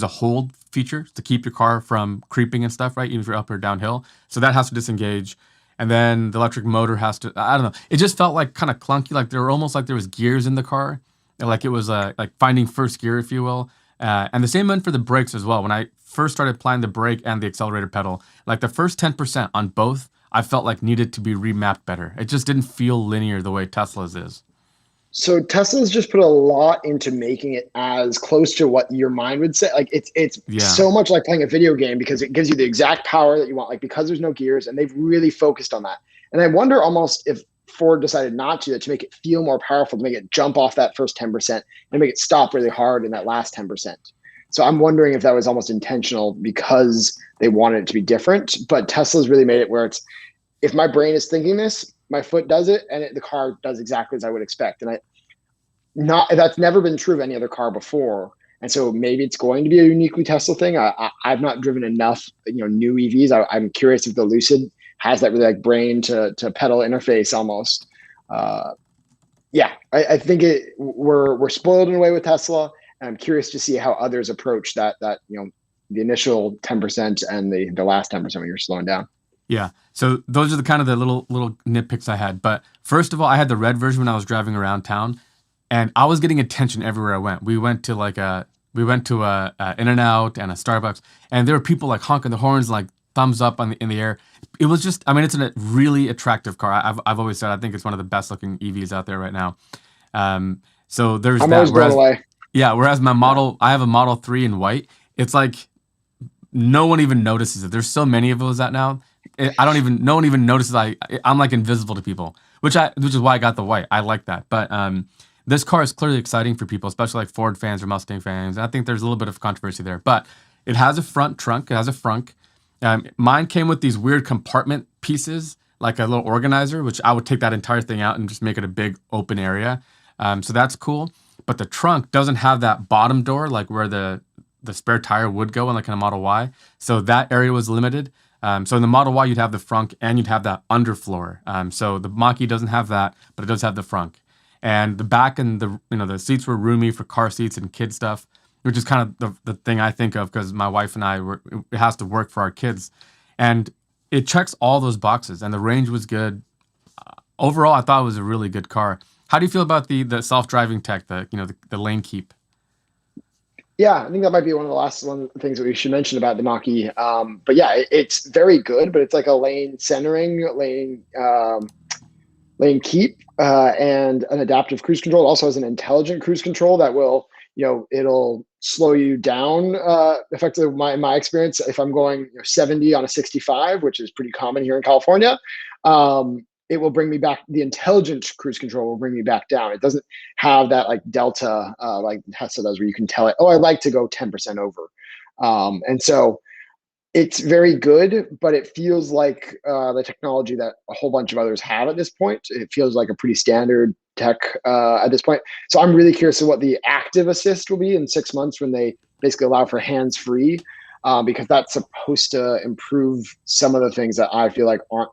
hold feature to keep your car from creeping and stuff, right? Even if you're up or downhill. So that has to disengage. And then the electric motor has to, I don't know. It just felt like kind of clunky. Like there was gears in the car. Like it was like finding first gear, if you will. And the same went for the brakes as well. When I first started applying the brake and the accelerator pedal, like the first 10% on both, I felt like needed to be remapped better. It just didn't feel linear the way Tesla's is. So Tesla's just put a lot into making it as close to what your mind would say. Like it's so much like playing a video game because it gives you the exact power that you want, like because there's no gears, and they've really focused on that. And I wonder almost if Ford decided not to make it feel more powerful, to make it jump off that first 10% and make it stop really hard in that last 10%. So I'm wondering if that was almost intentional because they wanted it to be different, but Tesla's really made it where if my brain is thinking this, my foot does it, and the car does exactly as I would expect. And that's never been true of any other car before. And so maybe it's going to be a uniquely Tesla thing. I've not driven enough, new EVs. I'm curious if the Lucid has that really like brain to pedal interface almost. Yeah, I think we're spoiled in a way with Tesla, and I'm curious to see how others approach that the initial 10% and the last 10% when you're slowing down. Yeah. So those are the kind of the little nitpicks I had. But first of all, I had the red version when I was driving around town, and I was getting attention everywhere I went. We went to a In-N-Out and a Starbucks, and there were people like honking the horns, like thumbs up in the air. It was just, I mean, it's a really attractive car. I've always said I think it's one of the best looking EVs out there right now. So there's I'm that. always blown away. Yeah. Whereas I have a Model 3 in white. It's like no one even notices it. There's so many of those out now. No one even notices. I'm like invisible to people, which is why I got the white. I like that. But this car is clearly exciting for people, especially like Ford fans or Mustang fans. And I think there's a little bit of controversy there. But it has a front trunk. It has a frunk. Mine came with these weird compartment pieces, like a little organizer, which I would take that entire thing out and just make it a big open area. So that's cool. But the trunk doesn't have that bottom door, like where the spare tire would go in like in a Model Y. So that area was limited. So in the Model Y, you'd have the frunk and you'd have that underfloor. So the Mach-E doesn't have that, but it does have the frunk. And the back and the seats were roomy for car seats and kid stuff, which is kind of the thing I think of because my wife and it has to work for our kids. And it checks all those boxes, and the range was good. Overall, I thought it was a really good car. How do you feel about the self-driving tech, the lane keep? Yeah, I think that might be one of the last things that we should mention about the Mach-E. But yeah, it's very good, but it's like a lane centering, lane keep, and an adaptive cruise control. It also has an intelligent cruise control that will, it'll slow you down. Effectively, in my experience, if I'm going 70 on a 65, which is pretty common here in California, it will bring me back. The intelligent cruise control will bring me back down. It doesn't have that like delta like Tesla does, where you can tell it, oh, I'd like to go 10% over. And so it's very good, but it feels like the technology that a whole bunch of others have at this point. It feels like a pretty standard tech at this point. So I'm really curious to what the active assist will be in 6 months when they basically allow for hands-free, because that's supposed to improve some of the things that I feel like aren't.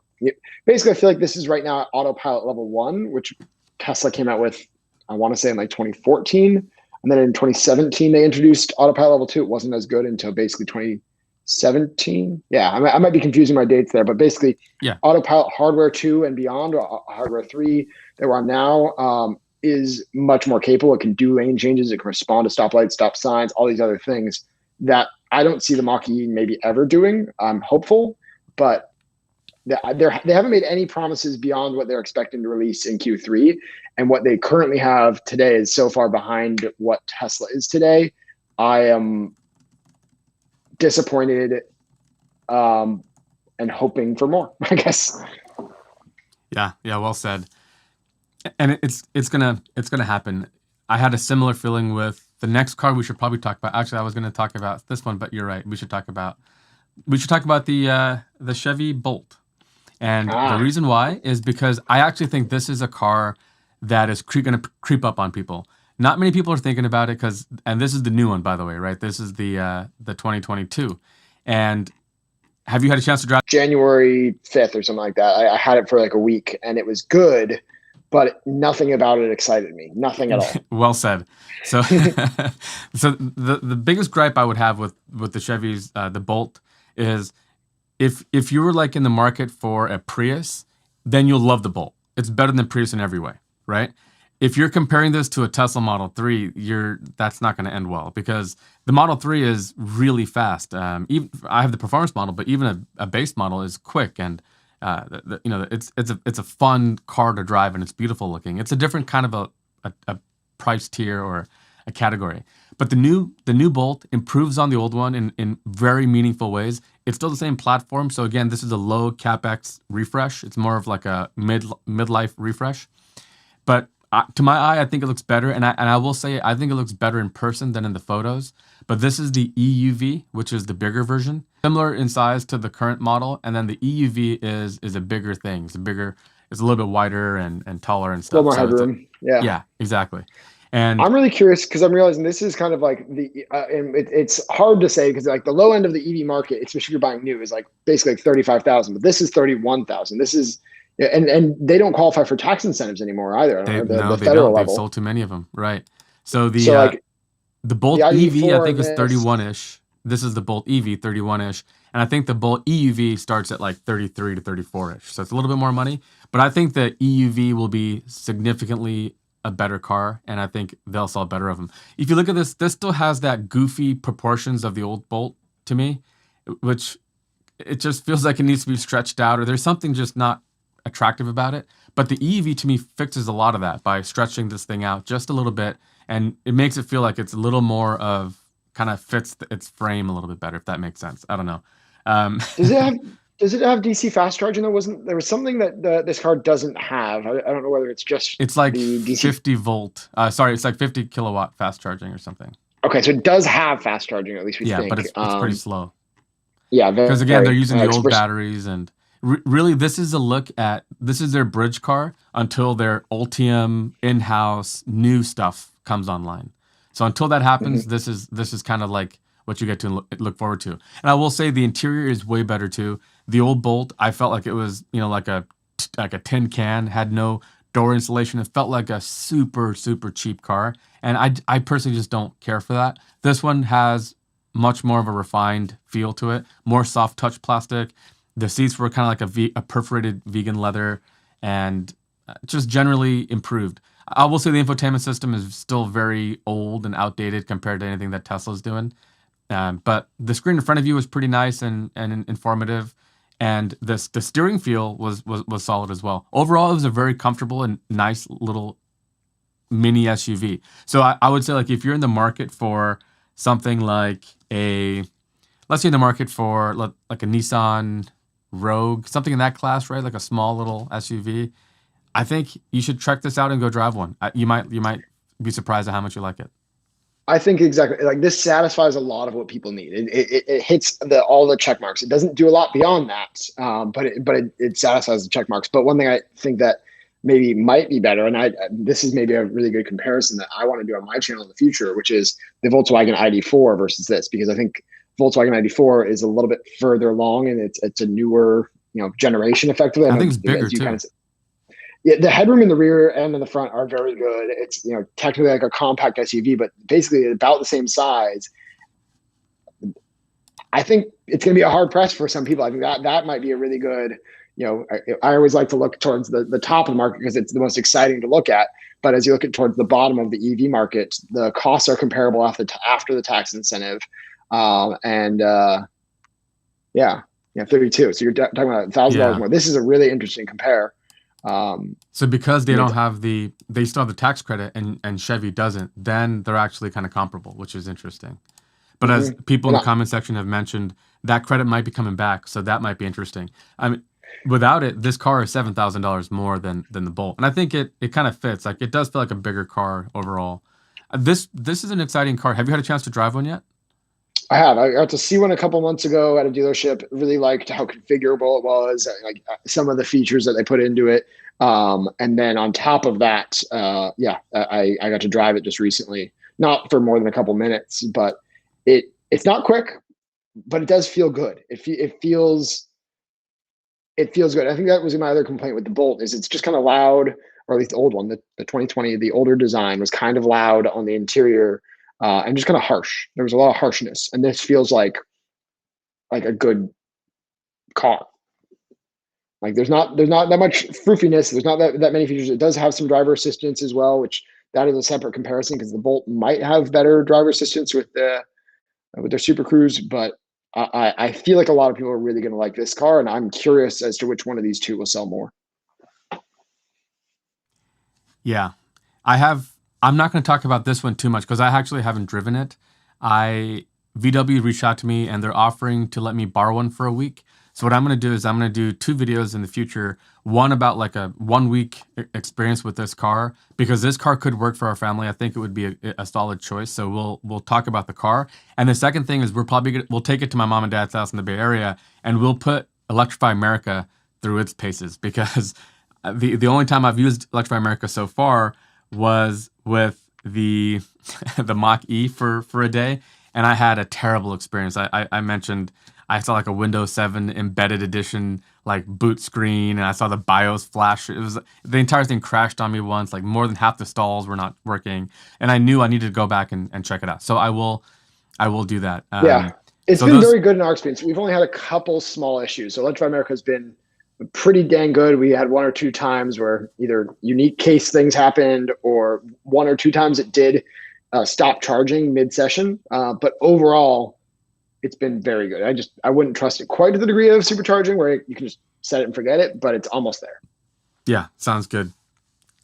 Basically, I feel like this is right now at autopilot level 1, which Tesla came out with, I want to say in like 2014. And then in 2017, they introduced autopilot level 2. It wasn't as good until basically 2017. Yeah, I might be confusing my dates there, but basically, yeah, autopilot hardware 2 and beyond, or hardware 3 that we're on now, is much more capable. It can do lane changes. It can respond to stoplights, stop signs, all these other things that I don't see the Mach-E maybe ever doing. I'm hopeful, but they haven't made any promises beyond what they're expecting to release in Q3. And what they currently have today is so far behind what Tesla is today. I am disappointed, and hoping for more, I guess. Yeah, well said. And it's gonna happen. I had a similar feeling with the next car we should probably talk about. Actually, I was gonna talk about this one, but you're right. We should talk about the Chevy Bolt. And the reason why is because I actually think this is a car that is going to creep up on people. Not many people are thinking about it and this is the new one, by the way, right? This is the 2022. And have you had a chance to drive? January 5th or something like that. I had it for like a week, and it was good, but nothing about it excited me. Nothing at all. Well said. So, so the biggest gripe I would have with the Chevys, the Bolt, is if you were like in the market for a Prius, then you'll love the Bolt. It's better than Prius in every way, right? If you're comparing this to a Tesla Model 3, that's not going to end well, because the Model 3 is really fast. Even I have the performance model, but even a base model is quick, and it's a fun car to drive, and it's beautiful looking. It's a different kind of a price tier or a category. But the new Bolt improves on the old one in very meaningful ways. It's still the same platform. So again, this is a low CapEx refresh. It's more of like a midlife refresh. But to my eye, I think it looks better. And I will say, I think it looks better in person than in the photos. But this is the EUV, which is the bigger version. similar in size to the current model, and then the EUV is a bigger thing. It's a little bit wider and taller and A little stuff. more So headroom. Yeah. yeah, exactly. And I'm really curious because I'm realizing this is kind of like and it's hard to say because like the low end of the EV market, especially if you're buying new, is like basically like 35,000, but this is 31,000. This is, yeah, and they don't qualify for tax incentives anymore either, they the no, they federal don't. They've level. sold too many of them, right? So So like the the Bolt EV I ID4 think and is this, 31-ish. This is the Bolt EV 31-ish, and I think the Bolt EUV starts at like 33 to 34-ish. So it's a little bit more money, but I think the EUV will be significantly a better car, and I think they'll sell better of them. If you look at this still has that goofy proportions of the old Bolt to me, which it just feels like it needs to be stretched out, or there's something just not attractive about it. But the EV to me fixes a lot of that by stretching this thing out just a little bit, and it makes it feel like it's a little more of kind of fits its frame a little bit better, if that makes sense. I don't know. Um, does it have does it have DC fast charging? There was something that this car doesn't have. I don't know whether it's just it's like the DC. 50 volt. Sorry, it's like 50 kilowatt fast charging or something. Okay, so it does have fast charging, at least we Yeah, but think. it's pretty slow. Yeah, Because again, they're very. using the old batteries, and really, this is their bridge car until their Ultium in-house new stuff comes online. So until that happens, Mhm. this is kind of like what you get to look forward to. And I will say the interior is way better too. The old Bolt, I felt like it was like a tin can, had no door installation. It felt like a super cheap car, and I personally just don't care for that. This one has much more of a refined feel to it, more soft touch plastic. The seats were kind of like a perforated vegan leather, and just generally improved. I will say the infotainment system is still very old and outdated compared to anything that Tesla's doing. But the screen in front of you was pretty nice and informative, and the steering feel was solid as well. Overall, it was a very comfortable and nice little mini SUV. So I would say like if you're in the market for something like a, let's say in the market for like a Nissan Rogue, something in that class, right? Like a small little SUV. I think you should check this out and go drive one. You might be surprised at how much you like it. I think exactly like this satisfies a lot of what people need. It hits all the check marks. It doesn't do a lot beyond that, but it satisfies the check marks. But one thing I think that maybe might be better, and this is maybe a really good comparison that I want to do on my channel in the future, which is the Volkswagen ID4 versus this, because I think Volkswagen ID4 is a little bit further along and it's a newer generation effectively. I I know think it's bigger as you kind too. of, yeah, the headroom in the rear and in the front are very good. It's technically like a compact SUV, but basically about the same size. I think it's going to be a hard press for some people. I think that might be a really good. I always like to look towards the top of the market because it's the most exciting to look at. But as you look at towards the bottom of the EV market, the costs are comparable after the tax incentive, and yeah, 32. So you're talking about $1,000 Yeah. more. This is a really interesting compare. So because they You know, don't have they still have the tax credit and Chevy doesn't, then they're actually kind of comparable, which is interesting. But as mhm. people in And the comment section have mentioned, that credit might be coming back, so that might be interesting. I mean, without it, this car is $7,000 more than the Bolt, and I think it kind of fits. Like it does feel like a bigger car overall. This is an exciting car. Have you had a chance to drive one yet? I have. I got to see one a couple months ago at a dealership. Really liked how configurable it was, like some of the features that they put into it. And then on top of that, yeah, I got to drive it just recently, not for more than a couple minutes, but it's not quick, but it does feel good. It feels good. I think that was my other complaint with the Bolt is it's just kind of loud, or at least the old one, the 2020, the older design was kind of loud on the interior, and just kind of harsh. There was a lot of harshness, and this feels like a good car. Like there's not that much froofiness. There's not that many features. It does have some driver assistance as well, which that is a separate comparison because the Bolt might have better driver assistance with their Super Cruise, but I feel like a lot of people are really going to like this car, and I'm curious as to which one of these two will sell more. Yeah, I have. I'm not going to talk about this one too much because I actually haven't driven it. I VW reached out to me and they're offering to let me borrow one for a week. So what I'm going to do is I'm going to do 2 videos in the future. One about like a 1 week experience with this car, because this car could work for our family. I think it would be a solid choice. So we'll talk about the car. And the second thing is we'll take it to my mom and dad's house in the Bay Area, and we'll put Electrify America through its paces, because the only time I've used Electrify America so far was with the the Mach-E for a day, and I had a terrible experience. I mentioned I saw like a Windows 7 embedded edition like boot screen, and I saw the BIOS flash. It was the entire thing crashed on me once. Like more than half the stalls were not working, and I knew I needed to go back and check it out. So I will do that. Yeah, it's So been those very good in our experience. We've only had a couple small issues. So Electrify America has been pretty dang good. We had 1 or 2 times where either unique case things happened, or 1 or 2 times it did stop charging mid-session. But overall, it's been very good. I wouldn't trust it quite to the degree of supercharging where you can just set it and forget it, but it's almost there. Yeah, sounds good.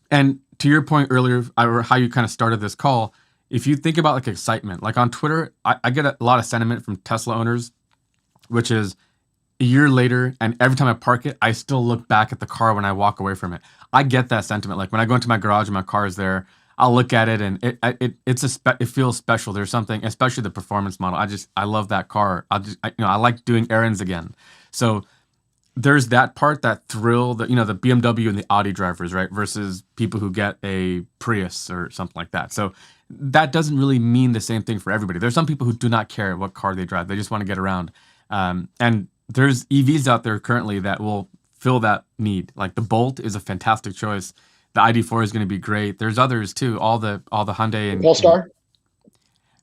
And to your point earlier, or how you kind of started this call, if you think about like excitement, like on Twitter, I get a lot of sentiment from Tesla owners, which is a year later, and every time I park it, I still look back at the car when I walk away from it. I get that sentiment. Like when I go into my garage and my car is there, I'll look at it, and it feels special. There's something, especially the performance model. I love that car. I like doing errands again. So there's that part, that thrill, that the BMW and the Audi drivers, right, versus people who get a Prius or something like that. So that doesn't really mean the same thing for everybody. There's some people who do not care what car they drive; they just want to get around. And there's EVs out there currently that will fill that need. Like the Bolt is a fantastic choice. The ID4 is going to be great. There's others too. All the Hyundai and Polestar.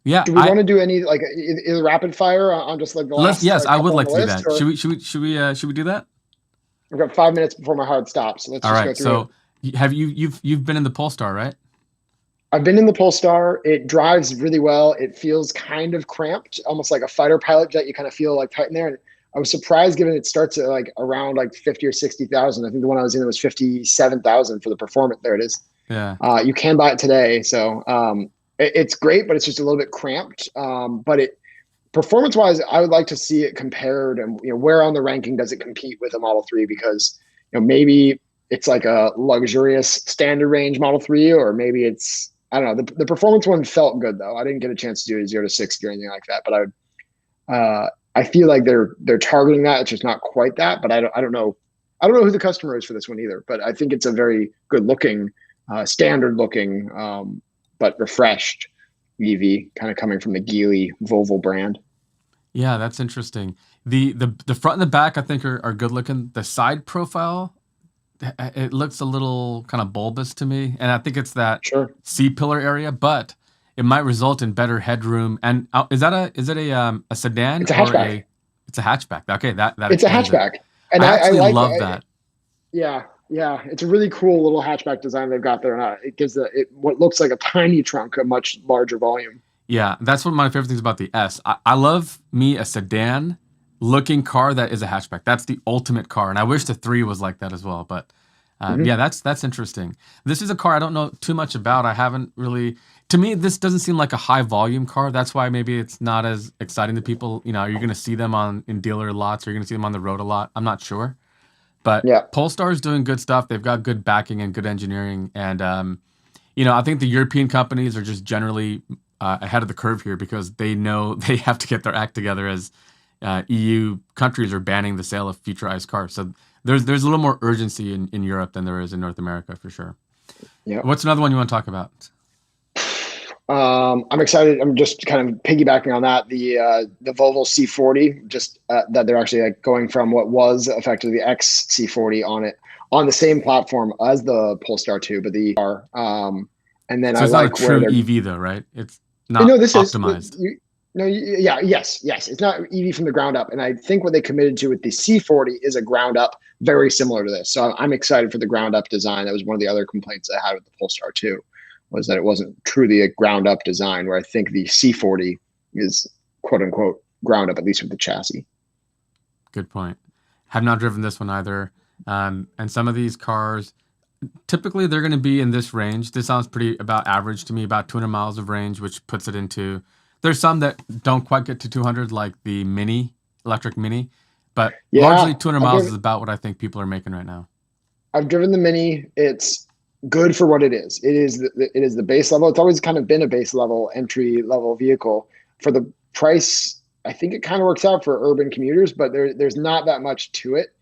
Yeah, Do we want to do any like either rapid fire on just like the last? Yes, like, I would couple on like the to do list, that. or Should we do that? we've got 5 minutes before my hard stop, so let's All just go right. through So it. have you've been in the Polestar, right? I've been in the Polestar. It drives really well. It feels kind of cramped, almost like a fighter pilot jet. You kind of feel like tight in there. And I was surprised, given it starts at like around like 50 or 60,000. I think the one I was in was 57,000 for the performance. There it is. Yeah. You can buy it today, so it's great, but it's just a little bit cramped. But it performance-wise, I would like to see it compared, and where on the ranking does it compete with a Model 3? Because maybe it's like a luxurious standard range Model 3, or maybe it's, I don't know. The performance one felt good though. I didn't get a chance to do a 0 to 60 or anything like that, but I feel like they're targeting that. It's just not quite that, but I don't know. I don't know who the customer is for this one either, but I think it's a very good looking, standard looking, but refreshed EV, kind of coming from the Geely Volvo brand. Yeah, that's interesting. The front and the back I think are good looking. The side profile, it looks a little kind of bulbous to me, and I think it's that Sure. C-pillar area, but it might result in better headroom. And is it a sedan It's a or hatchback. it's a hatchback? Okay, that It's a explains it. hatchback, and I I actually like love that. Yeah, yeah, it's a really cool little hatchback design they've got there. And it gives what looks like a tiny trunk a much larger volume. Yeah, that's one of my favorite things about the S. I love me a sedan looking car that is a hatchback. That's the ultimate car, and I wish the 3 was like that as well. But yeah, that's interesting. This is a car I don't know too much about. I haven't really. To me, this doesn't seem like a high volume car. That's why maybe it's not as exciting to people. You're going to see them in dealer lots, or you're going to see them on the road a lot. I'm not sure, but Yeah. Polestar is doing good stuff. They've got good backing and good engineering, and I think the European companies are just generally ahead of the curve here, because they know they have to get their act together as EU countries are banning the sale of future ICE cars. So there's a little more urgency in Europe than there is in North America for sure. Yeah. What's another one you want to talk about? I'm excited. I'm just kind of piggybacking on that. The Volvo C40, just that they're actually like going from what was effectively the XC40 on the same platform as the Polestar 2, but the car. And then So I it's like not a where true they're EV though, right? It's not no, this optimized. yes. It's not EV from the ground up. And I think what they committed to with the C40 is a ground up, very similar to this. So I'm excited for the ground up design. That was one of the other complaints I had with the Polestar 2, was that it wasn't truly a ground up design, where I think the C40 is quote unquote ground up, at least with the chassis. Good point. Have not driven this one either. And some of these cars, typically they're going to be in this range. This sounds pretty about average to me, about 200 miles of range, which puts it into. There's some that don't quite get to 200, like the Mini, electric Mini, But Yeah, largely 200 I've miles driven, is about what I think people are making right now. I've driven the Mini. It's good for what it is. It is the base level. It's always kind of been a base level, entry level vehicle for the price. I think it kind of works out for urban commuters, but there's not that much to it.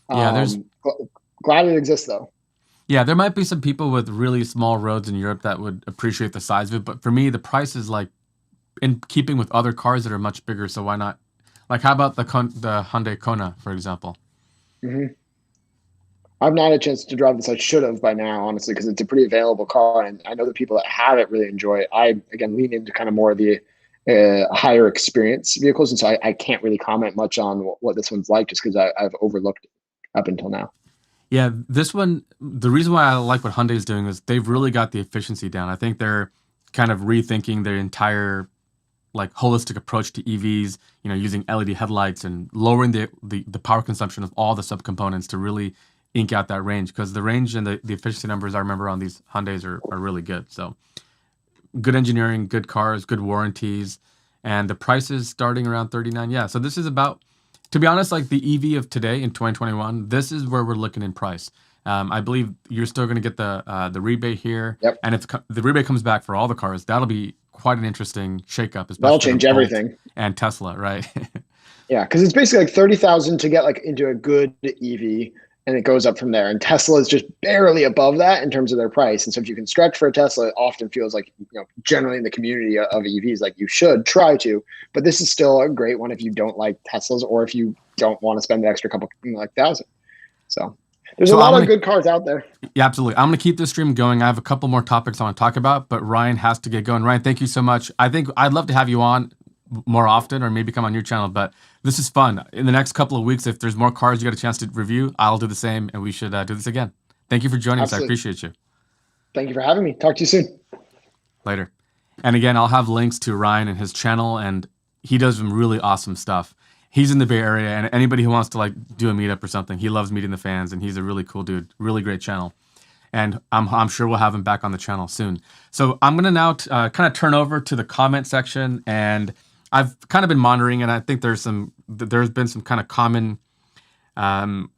Yeah, there's Um, Glad it exists though. yeah, there might be some people with really small roads in Europe that would appreciate the size of it, but for me, the price is like in keeping with other cars that are much bigger. So why not? Like, how about the Hyundai Kona, for example? Hmm. I've not had a chance to drive this. I should have by now, honestly, because it's a pretty available car, and I know the people that have it really enjoy it. I again lean into kind of more of the higher experience vehicles, and so I can't really comment much on what this one's like, just because I've overlooked it up until now. Yeah, this one, the reason why I like what Hyundai is doing is they've really got the efficiency down. I think they're kind of rethinking their entire like holistic approach to EVs, using LED headlights and lowering the power consumption of all the subcomponents to really ink out that range. Because the range and the efficiency numbers I remember on these Hyundais are really good. So good engineering, good cars, good warranties, and the prices starting around 39. Yeah, so this is about, to be honest, like the EV of today in 2021. This is where we're looking in price. I believe you're still going to get the rebate here, Yep, and if the rebate comes back for all the cars, that'll be quite an interesting shakeup, that'll especially for the change Bolt everything. and Tesla, right? Yeah, because it's basically like 30,000 to get like into a good EV, and it goes up from there. And Tesla is just barely above that in terms of their price. And so if you can stretch for a Tesla, it often feels like, generally in the community of EVs, like you should try to. But this is still a great one if you don't like Teslas or if you don't want to spend the extra couple like thousand. So there's a So I'm lot of gonna, good cars out there. yeah, absolutely. I'm gonna keep this stream going. I have a couple more topics I want to talk about, but Ryan has to get going. Ryan, thank you so much. I think I'd love to have you on more often, or maybe come on your channel. But this is fun. In the next couple of weeks, if there's more cars you got a chance to review, I'll do the same, and we should do this again. Thank you for joining us. I Absolutely. appreciate you. Thank you for having me. Talk to you soon. Later. And again, I'll have links to Ryan and his channel, and he does some really awesome stuff. He's in the Bay Area, and anybody who wants to like do a meetup or something, he loves meeting the fans, and he's a really cool dude. Really great channel. And I'm sure we'll have him back on the channel soon. So I'm gonna now kind of turn over to the comment section, and I've kind of been monitoring, and I think there's been some kind of um,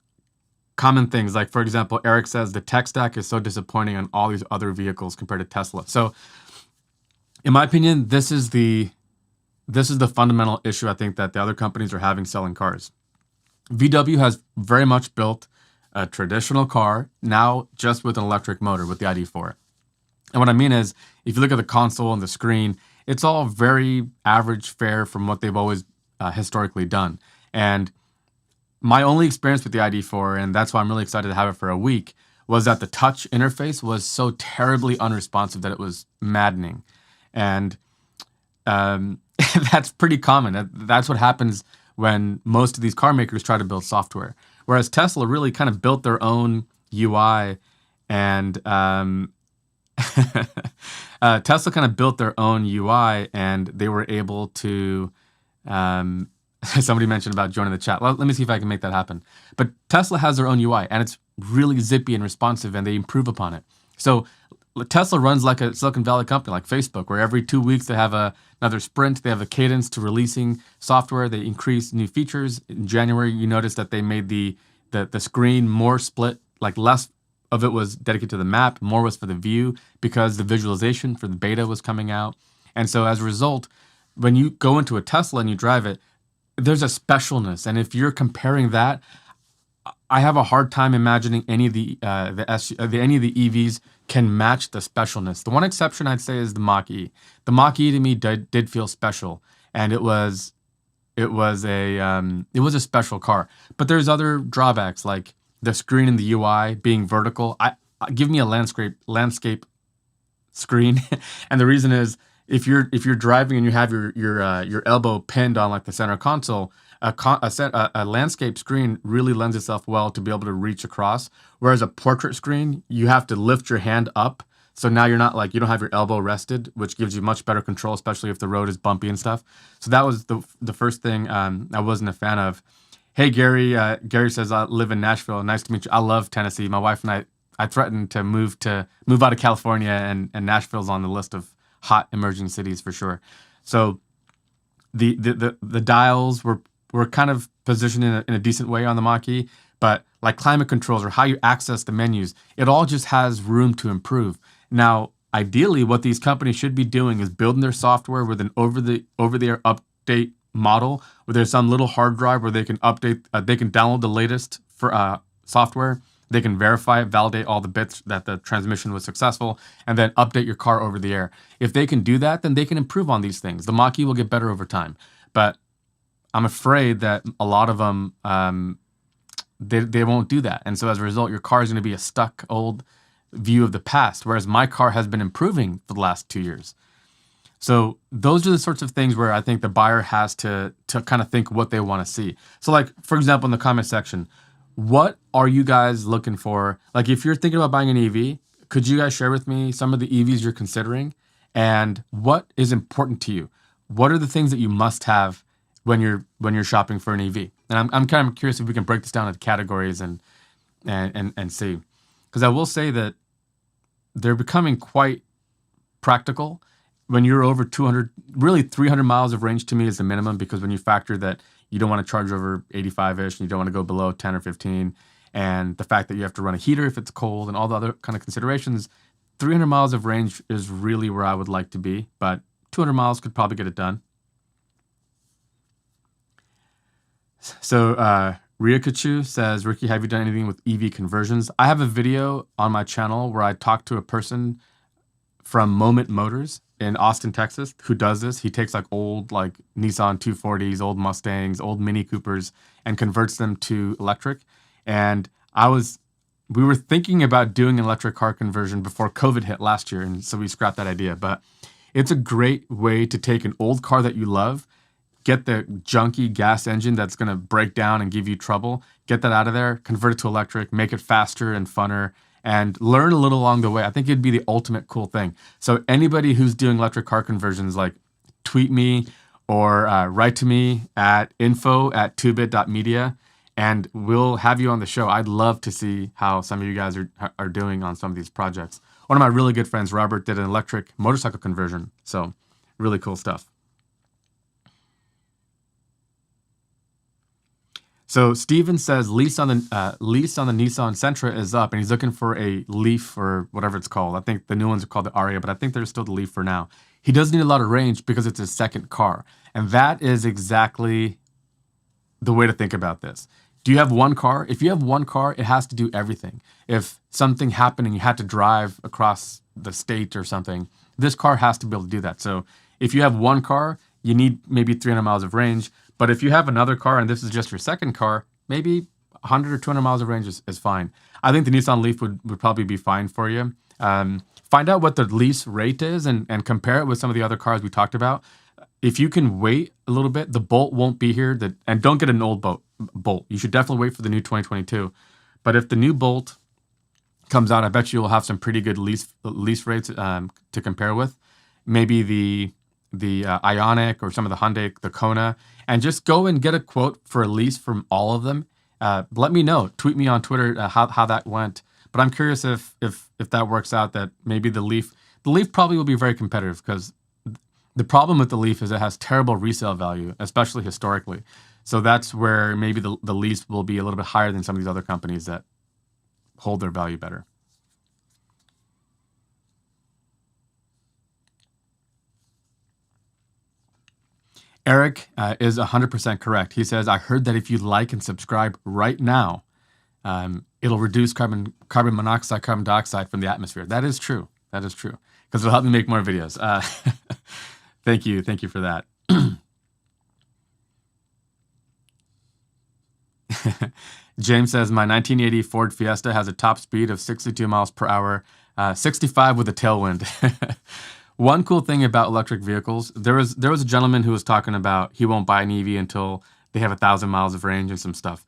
common things. Like for example, Eric says the tech stack is so disappointing on all these other vehicles compared to Tesla. So in my opinion, this is the fundamental issue I think that the other companies are having selling cars. VW has very much built a traditional car now just with an electric motor with the ID4. And what I mean is, if you look at the console and the screen, it's all very average fare from what they've always historically done. And my only experience with the ID4, and that's why I'm really excited to have it for a week, was that the touch interface was so terribly unresponsive that it was maddening. And that's pretty common. That's what happens when most of these car makers try to build software. Whereas Tesla really kind of built their own UI, and Tesla kind of built their own UI, and they were able to. Somebody mentioned about joining the chat. Let me see if I can make that happen. But Tesla has their own UI, and it's really zippy and responsive, and they improve upon it. So Tesla runs like a Silicon Valley company, like Facebook, where every 2 weeks they have another sprint. They have a cadence to releasing software. They increase new features. In January, you notice that they made the screen more split, like less of it was dedicated to the map, more was for the view, because the visualization for the beta was coming out. And so as a result, when you go into a Tesla and you drive it, there's a specialness. And if you're comparing that, I have a hard time imagining any of any of the EVs can match the specialness. The one exception I'd say is the Mach-E. The Mach-E to me did feel special, and it was a special car. But there's other drawbacks like the screen and the UI being vertical. Give me a landscape screen, and the reason is if you're driving and you have your elbow pinned on like the center console, a landscape screen really lends itself well to be able to reach across. Whereas a portrait screen, you have to lift your hand up. So now you're not like, you don't have your elbow rested, which gives you much better control, especially if the road is bumpy and stuff. So that was the first thing I wasn't a fan of. Hey, Gary. Gary says, I live in Nashville. Nice to meet you. I love Tennessee. My wife and I threatened to move out of California, and Nashville's on the list of hot emerging cities for sure. So the dials were we're kind of positioned in a decent way on the Mach-E, but like climate controls or how you access the menus, it all just has room to improve. Now, ideally, what these companies should be doing is building their software with an over-the-air update model, where there's some little hard drive where they can update, they can download the latest for software. They can verify it, validate all the bits that the transmission was successful, and then update your car over the air. If they can do that, then they can improve on these things. The Mach-E will get better over time. But I'm afraid that a lot of them, they won't do that. And so as a result, your car is going to be a stuck old view of the past, whereas my car has been improving for the last 2 years. So those are the sorts of things where I think the buyer has to kind of think what they want to see. So like, for example, in the comment section, what are you guys looking for? Like if you're thinking about buying an EV, could you guys share with me some of the EVs you're considering and what is important to you? What are the things that you must have when you're shopping for an EV? And I'm kind of curious if we can break this down into categories and see. Because I will say that they're becoming quite practical. When you're over 200, really 300 miles of range to me is the minimum, because when you factor that you don't want to charge over 85-ish and you don't want to go below 10 or 15, and the fact that you have to run a heater if it's cold and all the other kind of considerations, 300 miles of range is really where I would like to be, but 200 miles could probably get it done. So Ryukachu says, Ricky, have you done anything with EV conversions? I have a video on my channel where I talked to a person from Moment Motors in Austin, Texas, who does this. He takes like old like Nissan 240s, old Mustangs, old Mini Coopers, and converts them to electric. And we were thinking about doing an electric car conversion before COVID hit last year, and so we scrapped that idea. But it's a great way to take an old car that you love, get the junky gas engine that's going to break down and give you trouble, get that out of there, convert it to electric, make it faster and funner, and learn a little along the way. I think it'd be the ultimate cool thing. So anybody who's doing electric car conversions, like tweet me or write to me at info@2bit.media, and we'll have you on the show. I'd love to see how some of you guys are doing on some of these projects. One of my really good friends, Robert, did an electric motorcycle conversion. So really cool stuff. So Steven says lease on the Nissan Sentra is up, and he's looking for a Leaf or whatever it's called. I think the new ones are called the Aria, but I think there's still the Leaf for now. He does need a lot of range because it's his second car, and that is exactly the way to think about this. Do you have one car? If you have one car, it has to do everything. If something happened and you had to drive across the state or something, this car has to be able to do that. So if you have one car, you need maybe 300 miles of range. But if you have another car and this is just your second car, maybe 100 or 200 miles of range is fine. I think the Nissan Leaf would probably be fine for you. Find out what the lease rate is and compare it with some of the other cars we talked about. If you can wait a little bit, the Bolt won't be here. And don't get an old Bolt. You should definitely wait for the new 2022. But if the new Bolt comes out, I bet you will have some pretty good lease rates to compare with. Maybe the Ioniq or some of the Hyundai, the Kona, and just go and get a quote for a lease from all of them. Let me know. Tweet me on Twitter how that went. But I'm curious if that works out, that maybe the Leaf probably will be very competitive, because the problem with the Leaf is it has terrible resale value, especially historically. So that's where maybe the lease will be a little bit higher than some of these other companies that hold their value better. Eric is 100% correct. He says, I heard that if you like and subscribe right now, it'll reduce carbon monoxide, carbon dioxide from the atmosphere. That is true. That is true. Because it'll help me make more videos. Thank you. Thank you for that. James says, my 1980 Ford Fiesta has a top speed of 62 miles per hour, 65 with a tailwind. One cool thing about electric vehicles, there was a gentleman who was talking about he won't buy an EV until they have 1,000 miles of range and some stuff.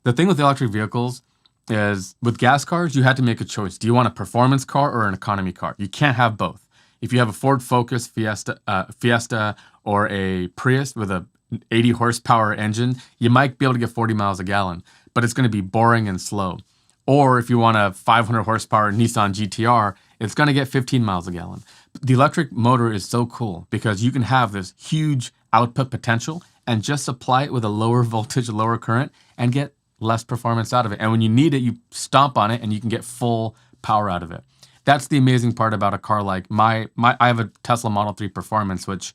The thing with electric vehicles is, with gas cars, you had to make a choice. Do you want a performance car or an economy car? You can't have both. If you have a Ford Focus Fiesta or a Prius with a 80 horsepower engine, you might be able to get 40 miles a gallon, but it's going to be boring and slow. Or if you want a 500 horsepower Nissan GTR, it's going to get 15 miles a gallon. The electric motor is so cool because you can have this huge output potential and just apply it with a lower voltage, lower current, and get less performance out of it. And when you need it, you stomp on it and you can get full power out of it. That's the amazing part about a car like I have a Tesla Model 3 Performance, which,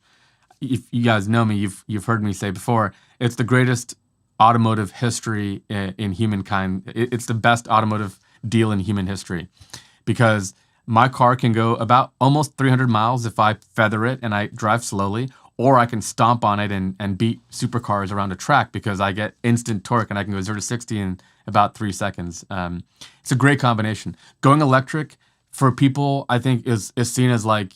if you guys know me, you've heard me say before, it's the greatest automotive history in humankind. It's the best automotive deal in human history, because my car can go about almost 300 miles if I feather it and I drive slowly, or I can stomp on it and beat supercars around a track because I get instant torque and I can go 0 to 60 in about 3 seconds. It's a great combination. Going electric for people, I think, is seen as like,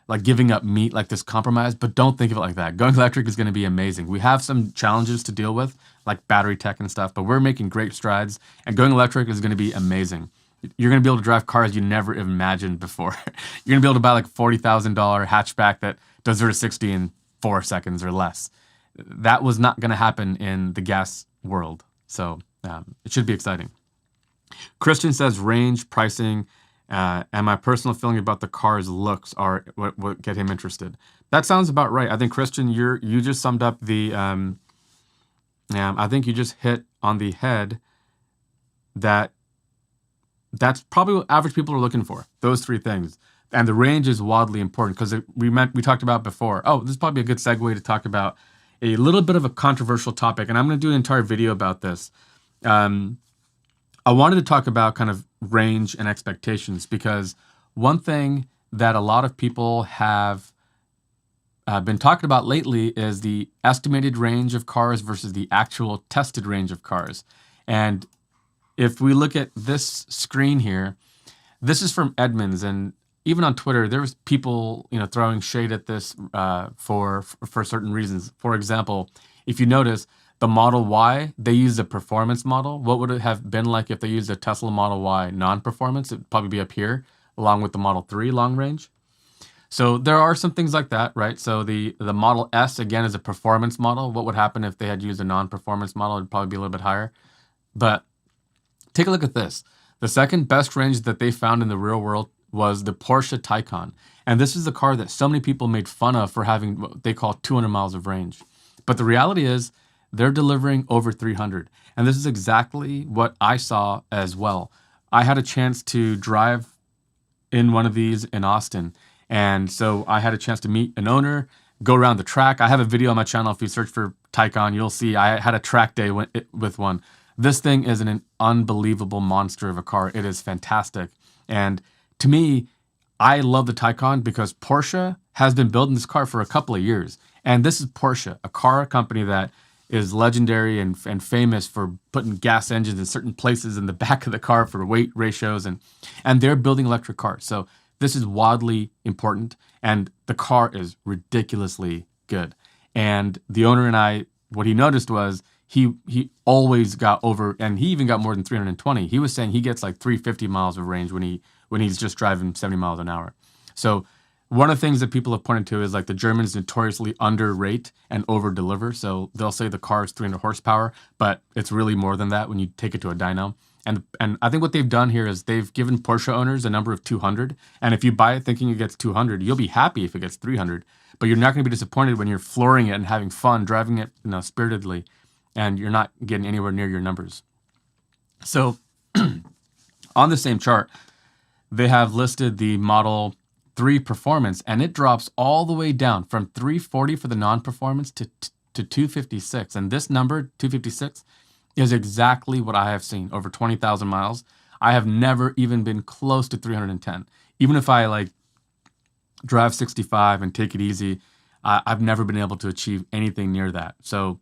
like giving up meat, like this compromise, but don't think of it like that. Going electric is going to be amazing. We have some challenges to deal with, like battery tech and stuff, but we're making great strides, and going electric is going to be amazing. You're going to be able to drive cars you never imagined before. You're going to be able to buy like a $40,000 hatchback that does 0 to 60 in 4 seconds or less. That was not going to happen in the gas world. So it should be exciting. Christian says range, pricing, and my personal feeling about the car's looks are what get him interested. That sounds about right. I think, Christian, you just summed up the. I think you just hit on the head that. That's probably what average people are looking for, those 3 things. And the range is wildly important because we talked about before. Oh, this is probably a good segue to talk about a little bit of a controversial topic. And I'm going to do an entire video about this. I wanted to talk about kind of range and expectations, because one thing that a lot of people have been talking about lately is the estimated range of cars versus the actual tested range of cars. And if we look at this screen here, this is from Edmunds, and even on Twitter, there was people, throwing shade at this for certain reasons. For example, if you notice, the Model Y, they used a performance model. What would it have been like if they used a Tesla Model Y non-performance? It'd probably be up here, along with the Model 3 long range. So there are some things like that, right? So the Model S, again, is a performance model. What would happen if they had used a non-performance model? It'd probably be a little bit higher. But take a look at this. The second best range that they found in the real world was the Porsche Taycan. And this is the car that so many people made fun of for having what they call 200 miles of range. But the reality is they're delivering over 300. And this is exactly what I saw as well. I had a chance to drive in one of these in Austin. And so I had a chance to meet an owner, go around the track. I have a video on my channel. If you search for Taycan, you'll see I had a track day with one. This thing is an unbelievable monster of a car. It is fantastic. And to me, I love the Taycan because Porsche has been building this car for a couple of years. And this is Porsche, a car company that is legendary and famous for putting gas engines in certain places in the back of the car for weight ratios. And they're building electric cars. So this is wildly important. And the car is ridiculously good. And the owner and I, what he noticed was, he always got over, and he even got more than 320. He was saying he gets like 350 miles of range when he's just driving 70 miles an hour. So one of the things that people have pointed to is like the Germans notoriously underrate and over deliver. So they'll say the car is 300 horsepower, but it's really more than that when you take it to a dyno. And I think what they've done here is they've given Porsche owners a number of 200. And if you buy it thinking it gets 200, you'll be happy if it gets 300. But you're not going to be disappointed when you're flooring it and having fun, driving it, spiritedly, and you're not getting anywhere near your numbers. So on the same chart, they have listed the Model 3 Performance, and it drops all the way down from 340 for the non-performance to 256. And this number, 256, is exactly what I have seen over 20,000 miles. I have never even been close to 310. Even if I drive 65 and take it easy, I've never been able to achieve anything near that. So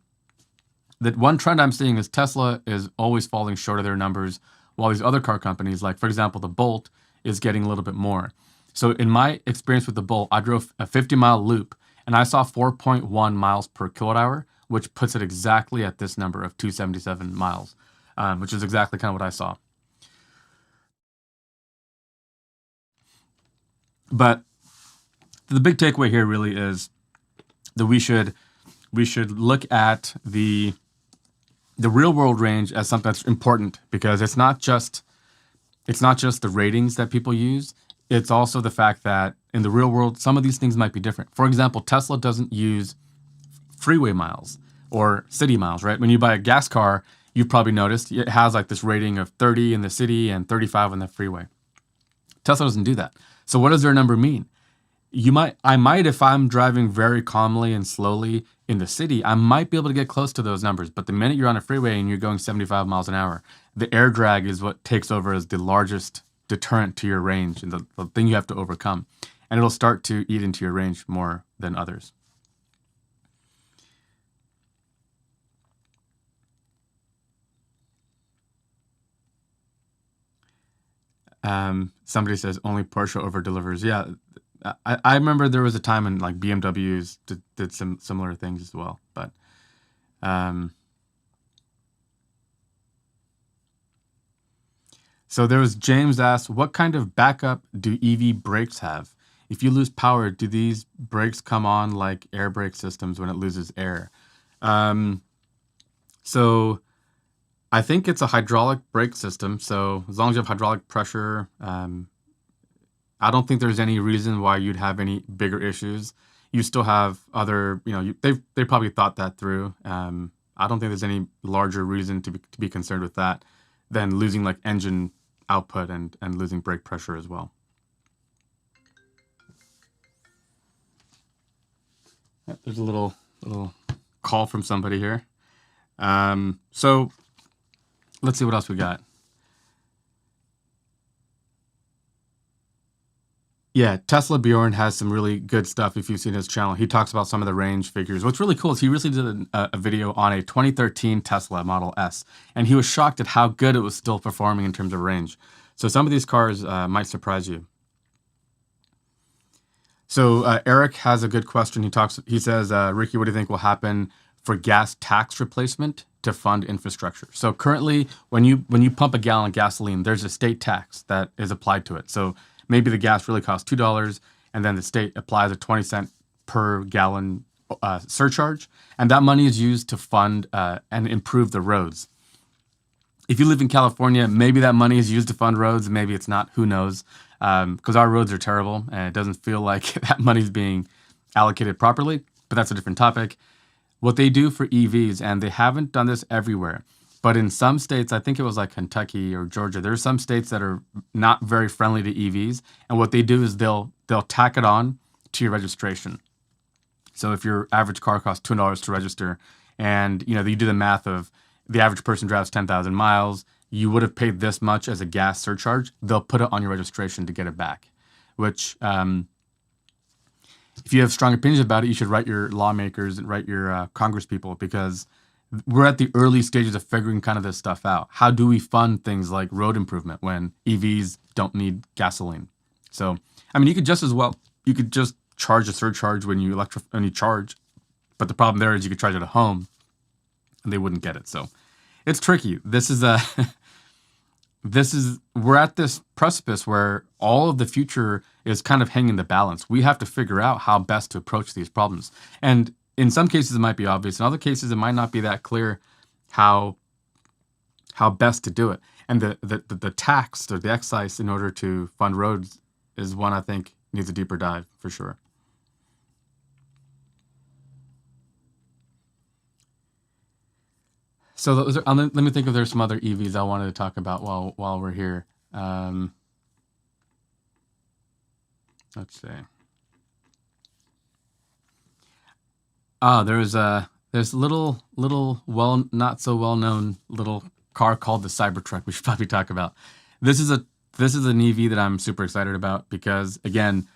the one trend I'm seeing is Tesla is always falling short of their numbers, while these other car companies, like, for example, the Bolt, is getting a little bit more. So in my experience with the Bolt, I drove a 50-mile loop, and I saw 4.1 miles per kilowatt hour, which puts it exactly at this number of 277 miles, which is exactly kind of what I saw. But the big takeaway here really is that we should look at the real world range as something that's important, because it's not just the ratings that people use. It's also the fact that in the real world, some of these things might be different. For example, Tesla doesn't use freeway miles or city miles, right? When you buy a gas car, you've probably noticed it has like this rating of 30 in the city and 35 on the freeway. Tesla doesn't do that. So what does their number mean? I might, if I'm driving very calmly and slowly in the city, I might be able to get close to those numbers. But the minute you're on a freeway and you're going 75 miles an hour, the air drag is what takes over as the largest deterrent to your range and the thing you have to overcome. And it'll start to eat into your range more than others. Somebody says only Porsche over delivers. Yeah, I remember there was a time when like BMWs did some similar things as well. But so there was James asked, what kind of backup do EV brakes have? If you lose power, do these brakes come on like air brake systems when it loses air? So I think it's a hydraulic brake system. So as long as you have hydraulic pressure, I don't think there's any reason why you'd have any bigger issues. You still have other, they probably thought that through. I don't think there's any larger reason to be concerned with that than losing like engine output and losing brake pressure as well. There's a little call from somebody here. So let's see what else we got. Yeah, Tesla Bjorn has some really good stuff if you've seen his channel. He talks about some of the range figures. What's really cool is he recently did a video on a 2013 Tesla Model S, and he was shocked at how good it was still performing in terms of range. So some of these cars might surprise you. So Eric has a good question. He says, Ricky, what do you think will happen for gas tax replacement to fund infrastructure? So currently, when you pump a gallon of gasoline, there's a state tax that is applied to it. So maybe the gas really costs $2, and then the state applies a 20-cent per gallon surcharge, and that money is used to fund and improve the roads. If you live in California, maybe that money is used to fund roads, maybe it's not, who knows, because our roads are terrible, and it doesn't feel like that money's being allocated properly, but that's a different topic. What they do for EVs, and they haven't done this everywhere, but in some states, I think it was like Kentucky or Georgia, there are some states that are not very friendly to EVs. And what they do is they'll tack it on to your registration. So if your average car costs $2 to register, and you do the math of the average person drives 10,000 miles, you would have paid this much as a gas surcharge. They'll put it on your registration to get it back, which if you have strong opinions about it, you should write your lawmakers and write your Congress people, because we're at the early stages of figuring kind of this stuff out. How do we fund things like road improvement when EVs don't need gasoline? So, I mean, you could just charge a surcharge when you charge, but the problem there is you could charge it at home and they wouldn't get it. So it's tricky. We're at this precipice where all of the future is kind of hanging in the balance. We have to figure out how best to approach these problems. And in some cases, it might be obvious. In other cases, it might not be that clear how best to do it. And the tax or the excise in order to fund roads is one I think needs a deeper dive for sure. So let me think if there's some other EVs I wanted to talk about while we're here. Let's see. There's little not so well known little car called the Cybertruck. We should probably talk about. This is an EV that I'm super excited about because, again,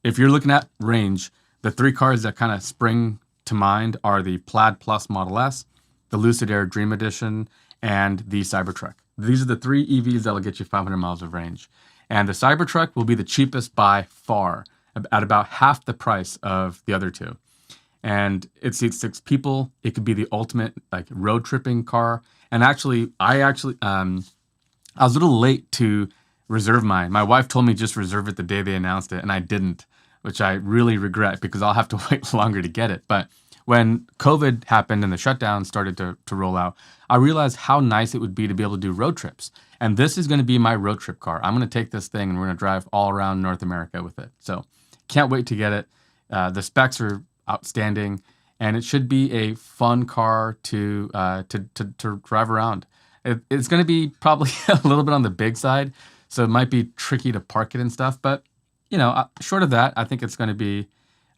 if you're looking at range, the three cars that kind of spring to mind are the Plaid Plus Model S, the Lucid Air Dream Edition, and the Cybertruck. These are the three EVs that'll get you 500 miles of range. And the Cybertruck will be the cheapest by far, at about half the price of the other two. And it seats 6 people. It could be the ultimate like road tripping car. And I was a little late to reserve mine. My wife told me just reserve it the day they announced it, and I didn't, which I really regret because I'll have to wait longer to get it. But when COVID happened and the shutdown started to roll out, I realized how nice it would be to be able to do road trips. And this is going to be my road trip car. I'm going to take this thing and we're going to drive all around North America with it. So can't wait to get it. The specs are outstanding. and it should be a fun car to drive around. It's going to be probably a little bit on the big side, so it might be tricky to park it and stuff. But short of that, I think it's going to be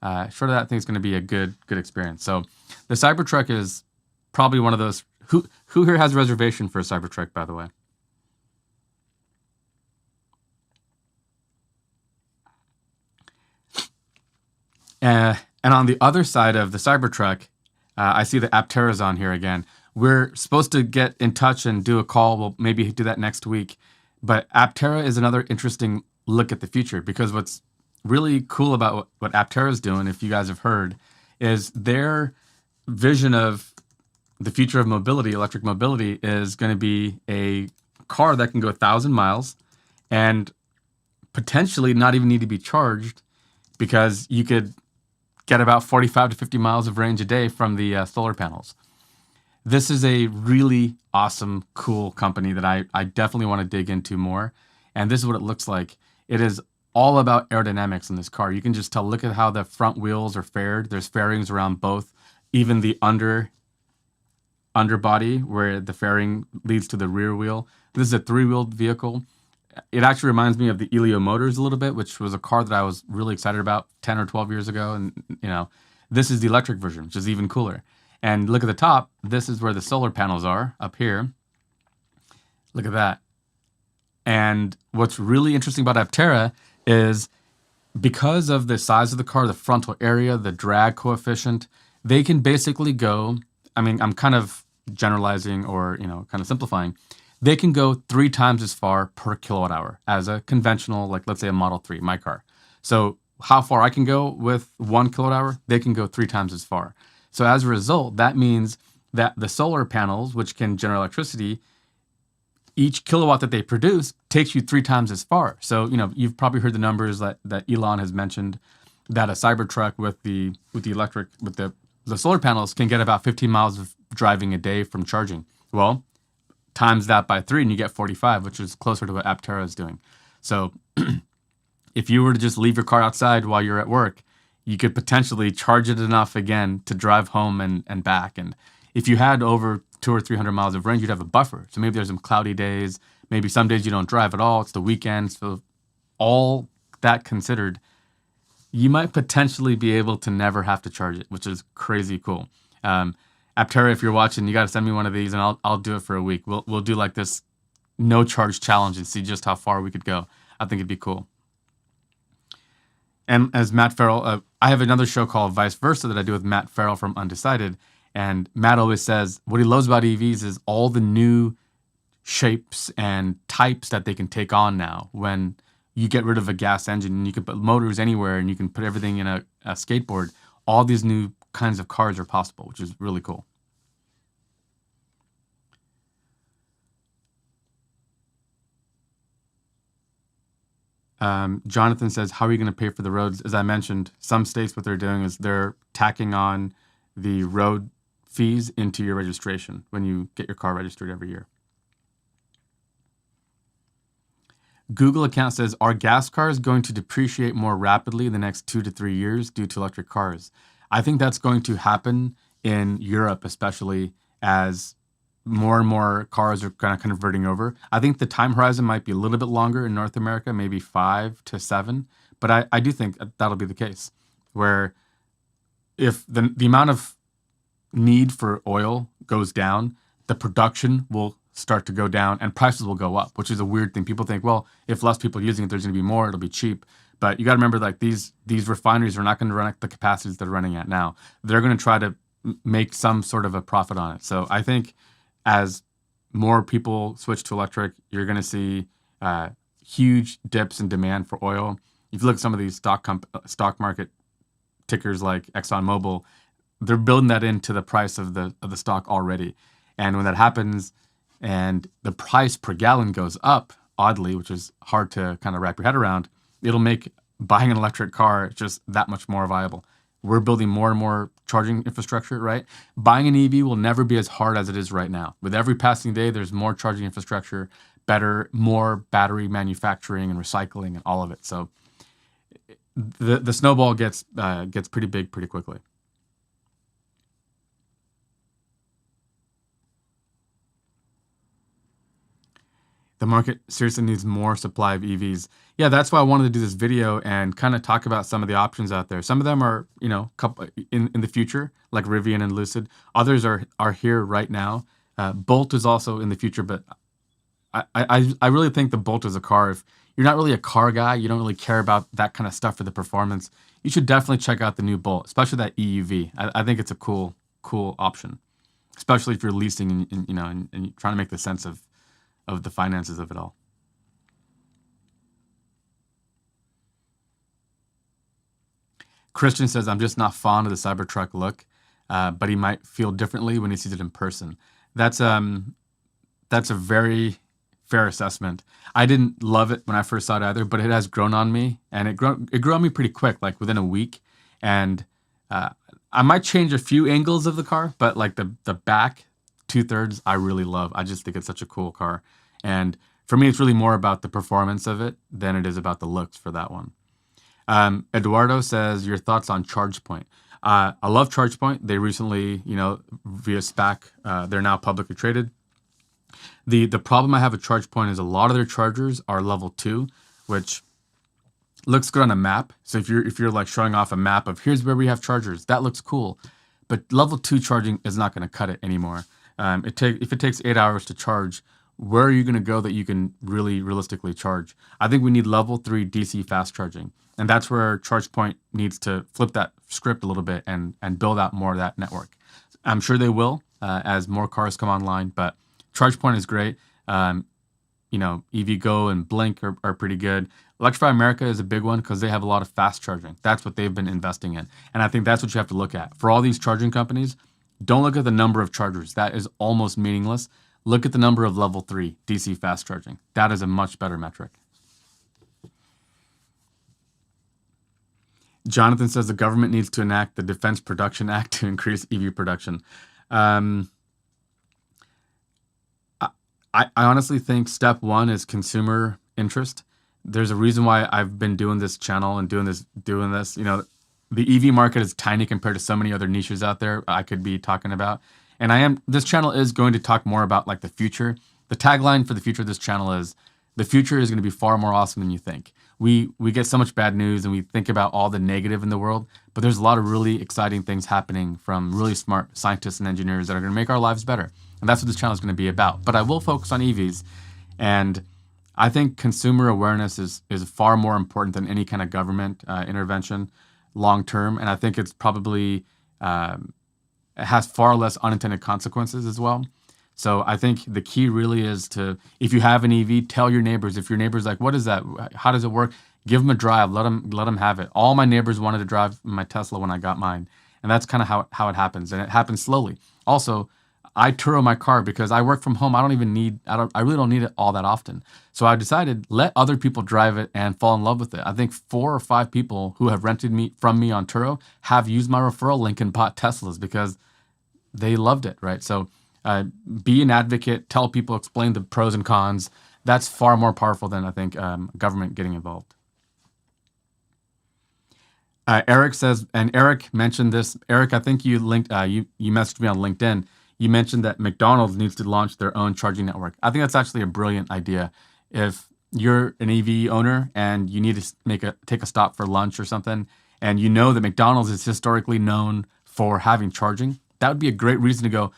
a good experience. So the Cybertruck is probably one of those. Who here has a reservation for a Cybertruck, by the way? And on the other side of the Cybertruck, I see the Aptera's on here again. We're supposed to get in touch and do a call. We'll maybe do that next week. But Aptera is another interesting look at the future, because what's really cool about what Aptera is doing, if you guys have heard, is their vision of the future of mobility, electric mobility, is going to be a car that can go 1,000 miles and potentially not even need to be charged, because you could get about 45 to 50 miles of range a day from the solar panels. This is a really awesome, cool company that I definitely want to dig into more. And this is what it looks like. It is all about aerodynamics in this car. You can just tell, look at how the front wheels are faired. There's fairings around both, even the underbody where the fairing leads to the rear wheel. This is a 3-wheeled vehicle. It actually reminds me of the Elio Motors a little bit, which was a car that I was really excited about 10 or 12 years ago. And, this is the electric version, which is even cooler. And look at the top. This is where the solar panels are, up here. Look at that. And what's really interesting about Aptera is, because of the size of the car, the frontal area, the drag coefficient, they can basically go, I'm kind of generalizing or, kind of simplifying. They can go 3 times as far per kilowatt hour as a conventional, like let's say a Model 3, my car. So how far I can go with 1 kilowatt hour, they can go 3 times as far. So as a result, that means that the solar panels, which can generate electricity, each kilowatt that they produce takes you 3 times as far. So, you've probably heard the numbers that Elon has mentioned, that a Cybertruck with the solar panels can get about 15 miles of driving a day from charging. Well, times that by 3 and you get 45, which is closer to what Aptera is doing. So if you were to just leave your car outside while you're at work, you could potentially charge it enough again to drive home and back. And if you had over 200 or 300 miles of range, you'd have a buffer. So maybe there's some cloudy days, maybe some days you don't drive at all. It's the weekend. So all that considered, you might potentially be able to never have to charge it, which is crazy cool. Aptera, if you're watching, you got to send me one of these, and I'll do it for a week. We'll do like this no charge challenge and see just how far we could go. I think it'd be cool. And as Matt Farrell, I have another show called Vice Versa that I do with Matt Farrell from Undecided. And Matt always says what he loves about EVs is all the new shapes and types that they can take on now. When you get rid of a gas engine and you can put motors anywhere and you can put everything in a skateboard, all these new kinds of cars are possible, which is really cool. Jonathan says, how are you going to pay for the roads? As I mentioned, some states, what they're doing is they're tacking on the road fees into your registration when you get your car registered every year. Google account says, are gas cars going to depreciate more rapidly in the next 2 to 3 years due to electric cars? I think that's going to happen in Europe, especially as more and more cars are kind of converting over. I think the time horizon might be a little bit longer in North America, maybe 5 to 7. But I do think that'll be the case, where if the amount of need for oil goes down, the production will start to go down and prices will go up, which is a weird thing. People think, well, if less people using it, there's going to be more, it'll be cheap. But you got to remember, like these refineries are not going to run at the capacities they're running at now. They're going to try to make some sort of a profit on it. So I think as more people switch to electric, you're going to see huge dips in demand for oil. If you look at some of these stock market tickers like ExxonMobil, they're building that into the price of the stock already. And when that happens and the price per gallon goes up, oddly, which is hard to kind of wrap your head around, it'll make buying an electric car just that much more viable. We're building more and more charging infrastructure, right? Buying an EV will never be as hard as it is right now. With every passing day, there's more charging infrastructure, more battery manufacturing and recycling and all of it. So the snowball gets pretty big pretty quickly. The market seriously needs more supply of EVs. Yeah, that's why I wanted to do this video and kind of talk about some of the options out there. Some of them are, couple in the future, like Rivian and Lucid. Others are here right now. Bolt is also in the future, but I really think the Bolt is a car. If you're not really a car guy, you don't really care about that kind of stuff for the performance, you should definitely check out the new Bolt, especially that EUV. I think it's a cool option, especially if you're leasing and you're trying to make the sense of the finances of it all. Christian says, I'm just not fond of the Cybertruck look, but he might feel differently when he sees it in person. That's a very fair assessment. I didn't love it when I first saw it either, but it has grown on me, and it grew on me pretty quick, like within a week. And I might change a few angles of the car, but like the back 2/3, I really love. I just think it's such a cool car, and for me, it's really more about the performance of it than it is about the looks for that one. Eduardo says, your thoughts on ChargePoint. I love ChargePoint. They recently, via SPAC, they're now publicly traded. The problem I have with ChargePoint is a lot of their chargers are level 2, which looks good on a map. So if you're like showing off a map of here's where we have chargers, that looks cool. But level 2 charging is not going to cut it anymore. If it takes 8 hours to charge, where are you going to go that you can really realistically charge? I think we need level 3 DC fast charging. And that's where ChargePoint needs to flip that script a little bit and build out more of that network. I'm sure they will as more cars come online, but ChargePoint is great. EVgo and Blink are pretty good. Electrify America is a big one because they have a lot of fast charging. That's what they've been investing in. And I think that's what you have to look at. For all these charging companies, don't look at the number of chargers. That is almost meaningless. Look at the number of level 3 DC fast charging. That is a much better metric. Jonathan says the government needs to enact the Defense Production Act to increase EV production. I honestly think step one is consumer interest. There's a reason why I've been doing this channel and doing this. The EV market is tiny compared to so many other niches out there I could be talking about. And this channel is going to talk more about like the future. The tagline for the future of this channel is, the future is going to be far more awesome than you think. We get so much bad news and we think about all the negative in the world, but there's a lot of really exciting things happening from really smart scientists and engineers that are going to make our lives better. And that's what this channel is going to be about. But I will focus on EVs. And I think consumer awareness is far more important than any kind of government intervention long term. And I think it's probably, it has far less unintended consequences as well. So I think the key really is to, if you have an EV, tell your neighbors. If your neighbor's like, what is that? How does it work? Give them a drive. Let them have it. All my neighbors wanted to drive my Tesla when I got mine. And that's kind of how it happens. And it happens slowly. Also, I Turo my car because I work from home. I really don't need it all that often. So I decided, let other people drive it and fall in love with it. I think 4 or 5 people who have rented from me on Turo have used my referral link and bought Teslas because they loved it, right? So be an advocate, tell people, explain the pros and cons. That's far more powerful than I think government getting involved. Eric says, and Eric mentioned this. Eric, I think you linked, you messaged me on LinkedIn. You mentioned that McDonald's needs to launch their own charging network. I think that's actually a brilliant idea. If you're an EV owner and you need to take a stop for lunch or something, and you know that McDonald's is historically known for having charging, that would be a great reason to go,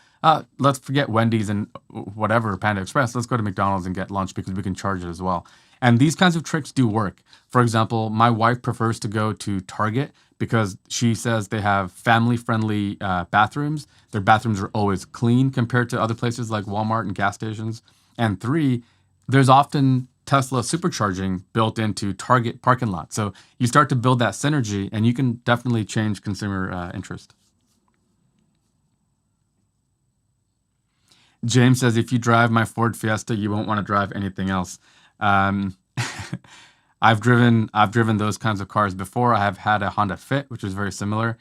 let's forget Wendy's and whatever, Panda Express. Let's go to McDonald's and get lunch because we can charge it as well. And these kinds of tricks do work. For example, my wife prefers to go to Target because she says they have family-friendly bathrooms. Their bathrooms are always clean compared to other places like Walmart and gas stations. And 3, there's often Tesla supercharging built into Target parking lots. So you start to build that synergy and you can definitely change consumer interest. James says, if you drive my Ford Fiesta, you won't want to drive anything else. I've driven those kinds of cars before. I have had a Honda Fit, which is very similar.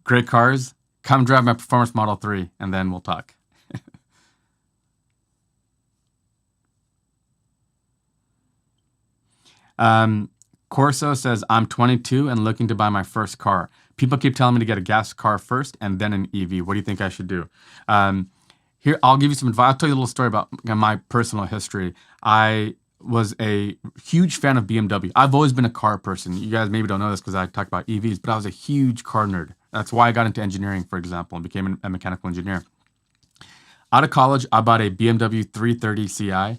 Great cars. Come drive my Performance Model 3, and then we'll talk. Corso says, I'm 22 and looking to buy my first car. People keep telling me to get a gas car first and then an EV. What do you think I should do? Here, I'll give you some advice. I'll tell you a little story about my personal history. I was a huge fan of BMW. I've always been a car person. You guys maybe don't know this because I talked about EVs, but I was a huge car nerd. That's why I got into engineering, for example, and became a mechanical engineer. Out of college, I bought a BMW 330 Ci,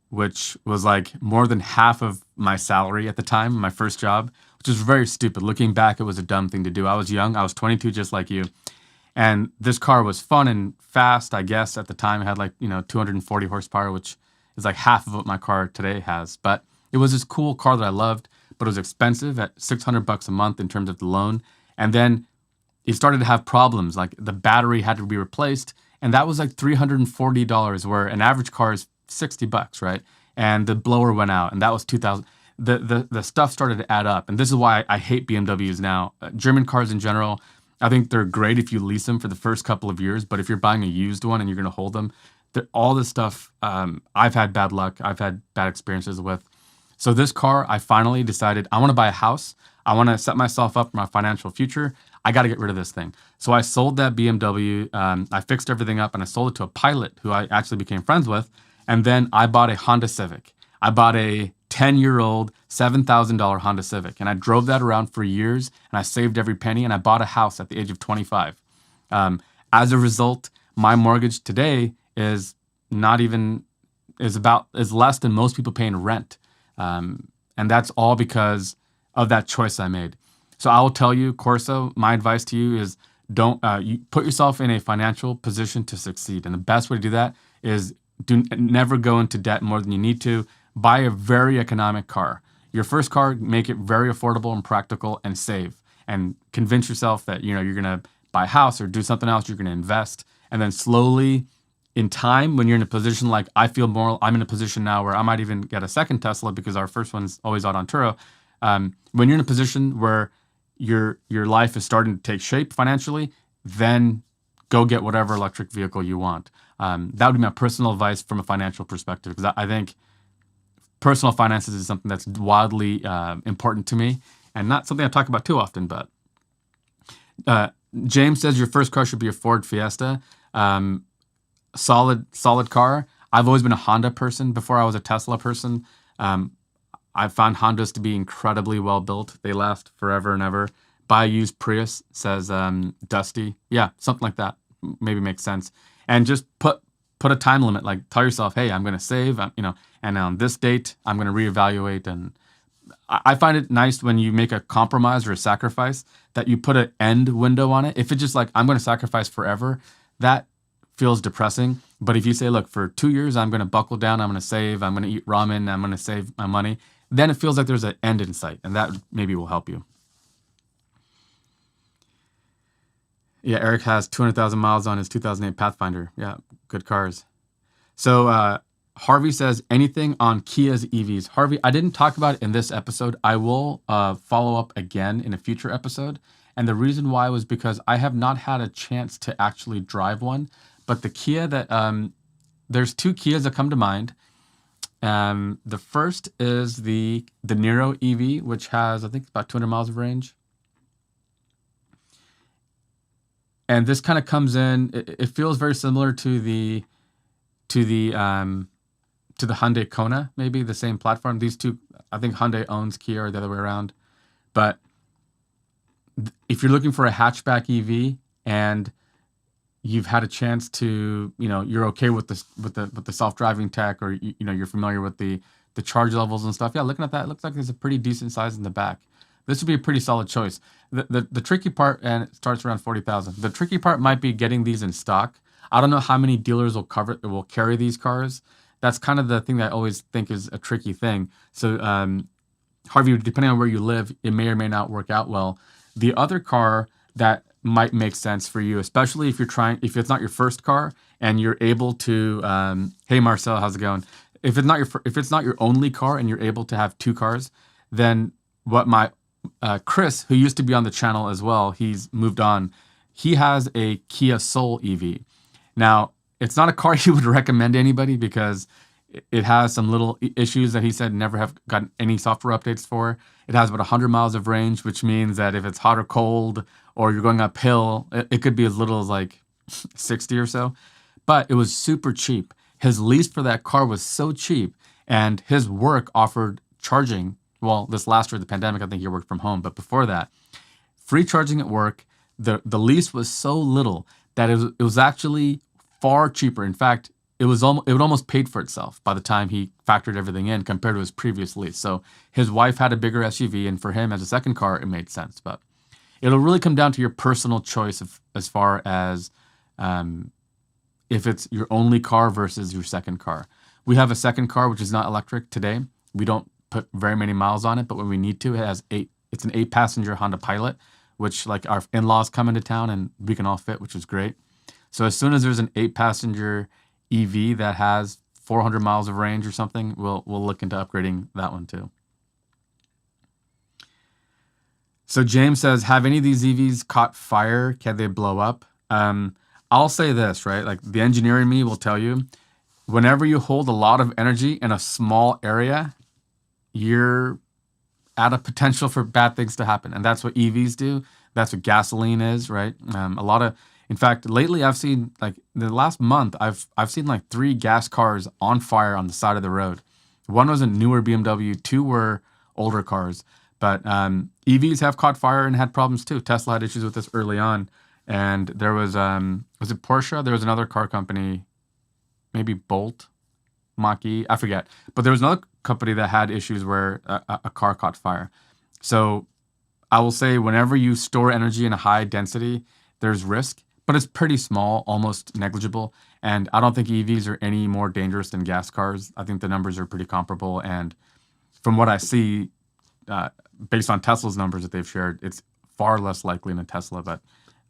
which was like more than half of my salary at the time, my first job, which was very stupid. Looking back, it was a dumb thing to do. I was young. I was 22, just like you. And this car was fun and fast, I guess. At the time, it had like, 240 horsepower, which is like half of what my car today has. But it was this cool car that I loved, but it was expensive at $600 a month in terms of the loan. And then it started to have problems. Like the battery had to be replaced. And that was like $340, where an average car is $60, right? And the blower went out, and that was 2000. The stuff started to add up. And this is why I hate BMWs now. German cars in general, I think they're great if you lease them for the first couple of years, but if you're buying a used one and you're going to hold them, all this stuff, I've had bad luck. I've had bad experiences with. So this car, I finally decided I want to buy a house. I want to set myself up for my financial future. I got to get rid of this thing. So I sold that BMW. I fixed everything up and I sold it to a pilot who I actually became friends with. And then I bought a Honda Civic. I bought a 10-year-old $7,000 Honda Civic. And I drove that around for years and I saved every penny and I bought a house at the age of 25. As a result, my mortgage today is less than most people pay in rent. And that's all because of that choice I made. So I will tell you, Corso, my advice to you is you put yourself in a financial position to succeed. And the best way to do that is never go into debt more than you need to. Buy a very economic car. Your first car, make it very affordable and practical, and save. And convince yourself that you're going to buy a house or do something else, you're going to invest. And then slowly, in time, when you're in a position like I'm in a position now where I might even get a second Tesla because our first one's always out on Turo. When you're in a position where your life is starting to take shape financially, then go get whatever electric vehicle you want. That would be my personal advice from a financial perspective, because I think personal finances is something that's wildly important to me and not something I talk about too often. But James says your first car should be a Ford Fiesta. Solid car. I've always been a Honda person before I was a Tesla person. I found Hondas to be incredibly well built. They last forever and ever. Buy a used Prius, says Dusty. Yeah, something like that maybe makes sense. And just put a time limit. Like tell yourself, hey, I'm going to save. And on this date, I'm going to reevaluate. And I find it nice when you make a compromise or a sacrifice that you put an end window on it. If it's just like I'm going to sacrifice forever, that feels depressing. But if you say, look, for 2 years, I'm going to buckle down, I'm going to save, I'm going to eat ramen, I'm going to save my money, then it feels like there's an end in sight, and that maybe will help you. Yeah, Eric has 200,000 miles on his 2008 Pathfinder. Yeah, good cars. So Harvey says, anything on Kia's EVs? Harvey, I didn't talk about it in this episode. I will follow up again in a future episode. And the reason why was because I have not had a chance to actually drive one. But the Kia that, there's two Kias that come to mind. The first is the Niro EV, which has, I think, about 200 miles of range. And this kind of comes in, it feels very similar to the Hyundai Kona, maybe the same platform. These two, I think Hyundai owns Kia or the other way around. But if you're looking for a hatchback EV and you've had a chance to, you're okay with the self-driving tech, or you're familiar with the charge levels and stuff. Yeah, looking at that, it looks like there's a pretty decent size in the back. This would be a pretty solid choice. The tricky part, and it starts around 40,000. The tricky part might be getting these in stock. I don't know how many dealers will carry these cars. That's kind of the thing that I always think is a tricky thing. So, Harvey, depending on where you live, it may or may not work out well. The other car that might make sense for you, especially if it's not your first car and you're able to, hey Marcel, how's it going? If it's not your only car and you're able to have two cars, then what Chris, who used to be on the channel as well, he's moved on. He has a Kia Soul EV. Now, it's not a car he would recommend to anybody because it has some little issues that he said never have gotten any software updates for. It has about 100 miles of range, which means that if it's hot or cold or you're going uphill, it could be as little as like 60 or so. but it was super cheap. His lease for that car was so cheap, and his work offered charging. Well, this last year of the pandemic, I think he worked from home, but before that, free charging at work. The lease was so little that it was actually far cheaper. In fact, it would almost paid for itself by the time he factored everything in compared to his previous lease. So his wife had a bigger SUV, and for him as a second car, it made sense. But it'll really come down to your personal choice as far as if it's your only car versus your second car. We have a second car which is not electric today. We don't put very many miles on it, but when we need to, it's an 8-passenger Honda Pilot, which like our in-laws come into town and we can all fit, which is great. So as soon as there's an 8-passenger EV that has 400 miles of range or something, we'll look into upgrading that one too. So James says, have any of these EVs caught fire? Can they blow up? I'll say this, right? Like the engineer in me will tell you, whenever you hold a lot of energy in a small area, you're at a potential for bad things to happen. And that's what EVs do. That's what gasoline is, right? In fact, lately I've seen, like the last month, I've seen like 3 gas cars on fire on the side of the road. One was a newer BMW, 2 were older cars. But EVs have caught fire and had problems too. Tesla had issues with this early on. And there was it Porsche? There was another car company, maybe Bolt, Mach-E, I forget. But there was another company that had issues where a car caught fire. So I will say whenever you store energy in a high density, there's risk, but it's pretty small, almost negligible. And I don't think EVs are any more dangerous than gas cars. I think the numbers are pretty comparable. And from what I see, based on Tesla's numbers that they've shared, it's far less likely than a Tesla. But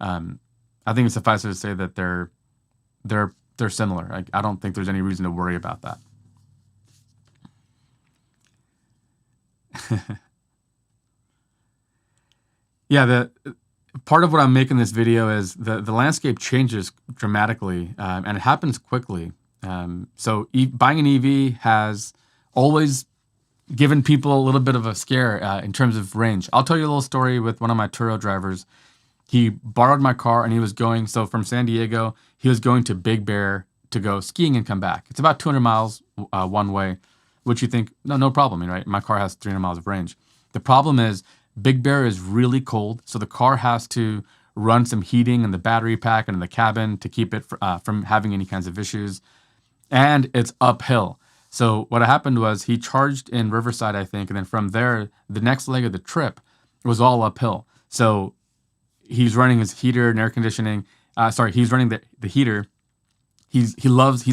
I think it's suffice to say that they're similar. I don't think there's any reason to worry about that. Yeah, the part of what I'm making this video is the landscape changes dramatically, and it happens quickly. So buying an EV has always given people a little bit of a scare in terms of range. I'll tell you a little story with one of my Turo drivers. He borrowed my car and he was going, so from San Diego, he was going to Big Bear to go skiing and come back. It's about 200 miles one way, which you think, no problem, right? My car has 300 miles of range. The problem is Big Bear is really cold, so the car has to run some heating in the battery pack and in the cabin to keep it from having any kinds of issues. And it's uphill. So what happened was he charged in Riverside, I think, and then from there, the next leg of the trip was all uphill. So he's running his heater and air conditioning. He's running the heater. He's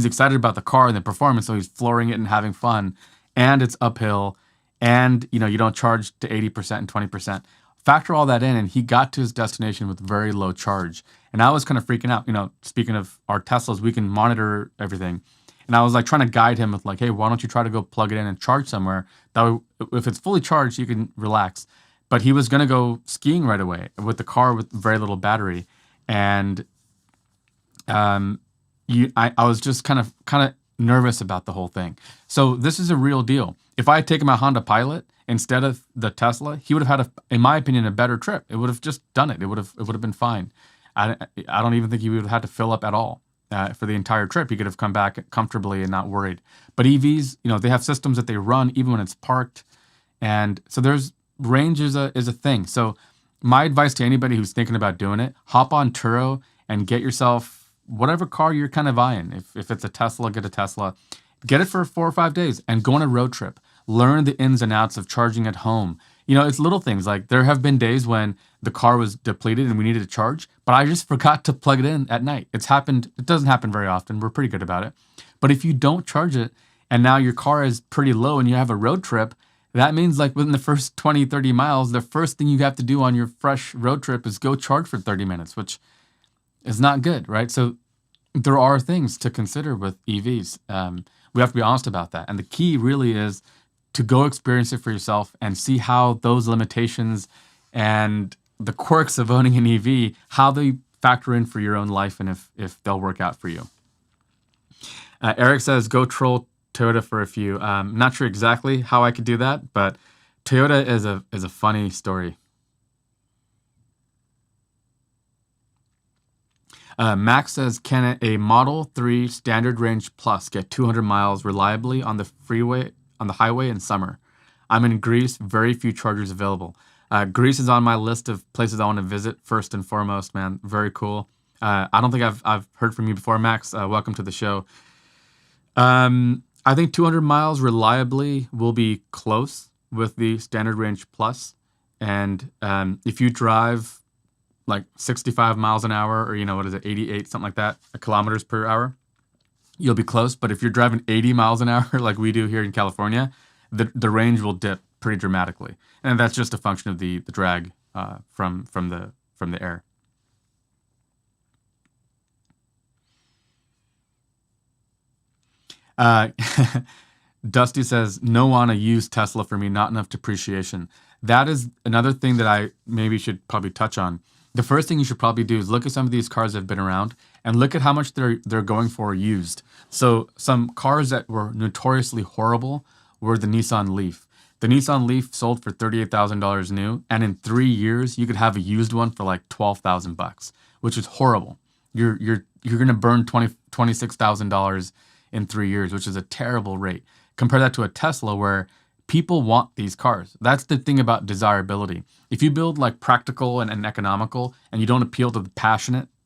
excited about the car and the performance, so he's flooring it and having fun. And it's uphill, and you don't charge to 80% and 20%. Factor all that in, and he got to his destination with very low charge. And I was kind of freaking out. Speaking of our Teslas, we can monitor everything. And I was like trying to guide him with like, hey, why don't you try to go plug it in and charge somewhere? That way, if it's fully charged, you can relax. But he was going to go skiing right away with the car with very little battery. And I was just kind of nervous about the whole thing. So this is a real deal. If I had taken my Honda Pilot instead of the Tesla, he would have had, in my opinion, a better trip. It would have just done it. It would have been fine. I don't even think he would have had to fill up at all. For the entire trip, he could have come back comfortably and not worried. But EVs, they have systems that they run even when it's parked, and so range is a thing. So my advice to anybody who's thinking about doing it: hop on Turo and get yourself whatever car you're kind of eyeing. If it's a Tesla, get a Tesla. Get it for 4 or 5 days and go on a road trip. Learn the ins and outs of charging at home. It's little things like there have been days when the car was depleted and we needed to charge, but I just forgot to plug it in at night. It's happened. It doesn't happen very often. We're pretty good about it. But if you don't charge it and now your car is pretty low and you have a road trip, that means like within the first 20, 30 miles, the first thing you have to do on your fresh road trip is go charge for 30 minutes, which is not good, right? So there are things to consider with EVs. We have to be honest about that. And the key really is to go experience it for yourself and see how those limitations and the quirks of owning an EV, how they factor in for your own life and if they'll work out for you. Eric says, go troll Toyota for a few. Not sure exactly how I could do that, but Toyota is a funny story. Max says, can a Model 3 Standard Range Plus get 200 miles reliably on the highway in summer? I'm in Greece, very few chargers available. Greece is on my list of places I want to visit first and foremost, man. Very cool. I don't think I've heard from you before, Max. Welcome to the show. I think 200 miles reliably will be close with the Standard Range Plus. And if you drive like 65 miles an hour, or, 88, something like that, kilometers per hour, you'll be close. But if you're driving 80 miles an hour, like we do here in California, the range will dip pretty dramatically. And that's just a function of the drag from the air. Dusty says, no on a used Tesla for me, not enough depreciation. That is another thing that I maybe should probably touch on. The first thing you should probably do is look at some of these cars that have been around and look at how much they're going for used. So some cars that were notoriously horrible were the Nissan Leaf. The Nissan Leaf sold for $38,000 new, and in 3 years you could have a used one for like $12,000, which is horrible. You're going to burn $26,000 in 3 years, which is a terrible rate. Compare that to a Tesla where people want these cars. That's the thing about desirability. If you build like practical and economical and you don't appeal to the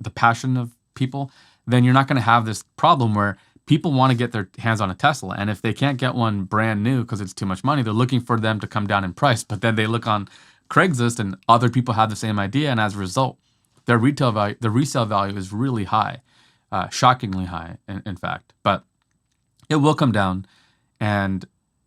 passion of people, then you're not going to have this problem where people want to get their hands on a Tesla. And if they can't get one brand new because it's too much money, they're looking for them to come down in price. But then they look on Craigslist and other people have the same idea. And as a result, their resale value is really high, shockingly high, in fact. But it will come down, and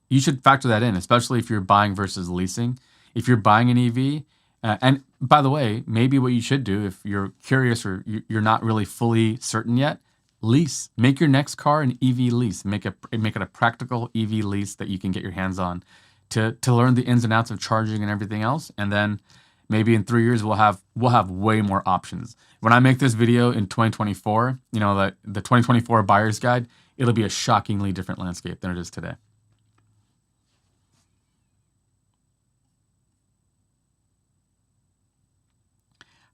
you should factor that in, especially if you're buying versus leasing. If you're buying an EV, and by the way, maybe what you should do if you're curious or you're not really fully certain yet, lease. Make your next car an EV lease. Make it a practical EV lease that you can get your hands on to learn the ins and outs of charging and everything else. And then maybe in 3 years we'll have way more options. When I make this video in 2024, the 2024 buyer's guide, it'll be a shockingly different landscape than it is today.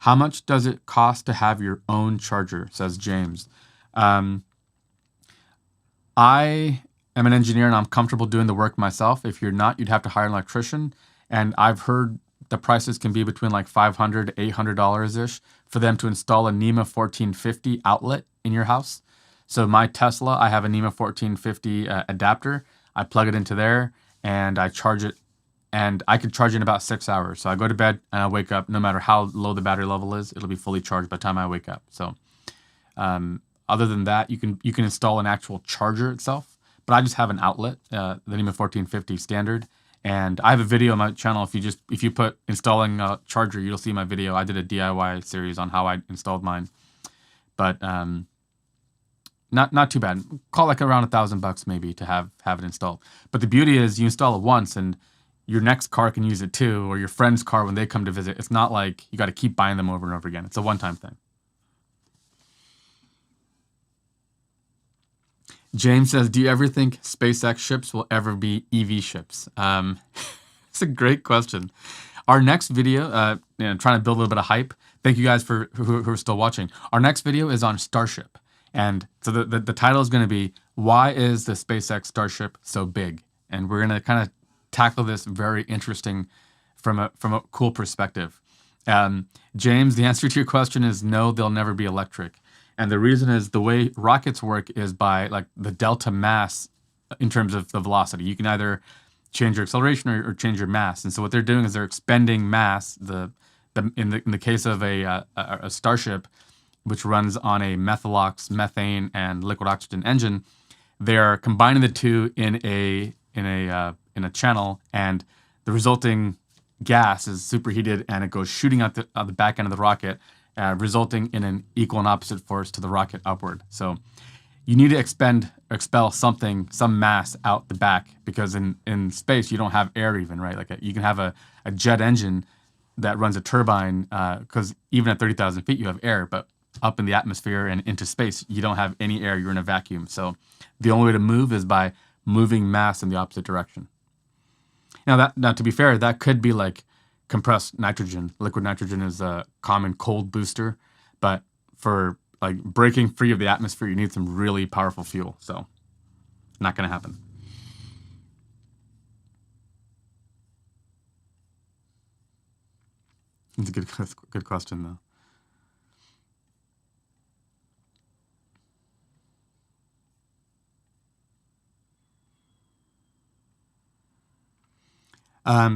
How much does it cost to have your own charger, says James. I am an engineer and I'm comfortable doing the work myself. If you're not, you'd have to hire an electrician. And I've heard the prices can be between like $500 to $800-ish for them to install a NEMA 1450 outlet in your house. So my Tesla, I have a NEMA 1450 adapter. I plug it into there and I charge it, and I could charge it in about 6 hours. So I go to bed and I wake up, no matter how low the battery level is, it'll be fully charged by the time I wake up. So other than that, you can install an actual charger itself, but I just have an outlet, the NEMA 1450 standard. And I have a video on my channel. If you put installing a charger, you'll see my video. I did a DIY series on how I installed mine, but not too bad. Call like around $1,000 maybe to have it installed. But the beauty is you install it once and your next car can use it too, or your friend's car when they come to visit. It's not like you got to keep buying them over and over again. It's a one-time thing. James says, do you ever think SpaceX ships will ever be EV ships? It's a great question. Our next video, trying to build a little bit of hype. Thank you guys who are still watching. Our next video is on Starship. And so the title is going to be, why is the SpaceX Starship so big? And we're going to kind of tackle this very interesting from a cool perspective. James, the answer to your question is no, they'll never be electric. And the reason is the way rockets work is by like the delta mass in terms of the velocity. You can either change your acceleration or change your mass. And so what they're doing is they're expending mass. In the case of a Starship, which runs on a methalox, methane, and liquid oxygen engine, they are combining the two in a channel, and the resulting gas is superheated and it goes shooting out the back end of the rocket, resulting in an equal and opposite force to the rocket upward. So you need to expel some mass out the back, because in space you don't have air even, right? Like you can have a jet engine that runs a turbine, because even at 30,000 feet you have air, but up in the atmosphere and into space you don't have any air, you're in a vacuum. So the only way to move is by moving mass in the opposite direction. Now to be fair, that could be like compressed nitrogen. Liquid nitrogen is a common cold booster, but for like breaking free of the atmosphere, you need some really powerful fuel. So not going to happen. It's a good question though.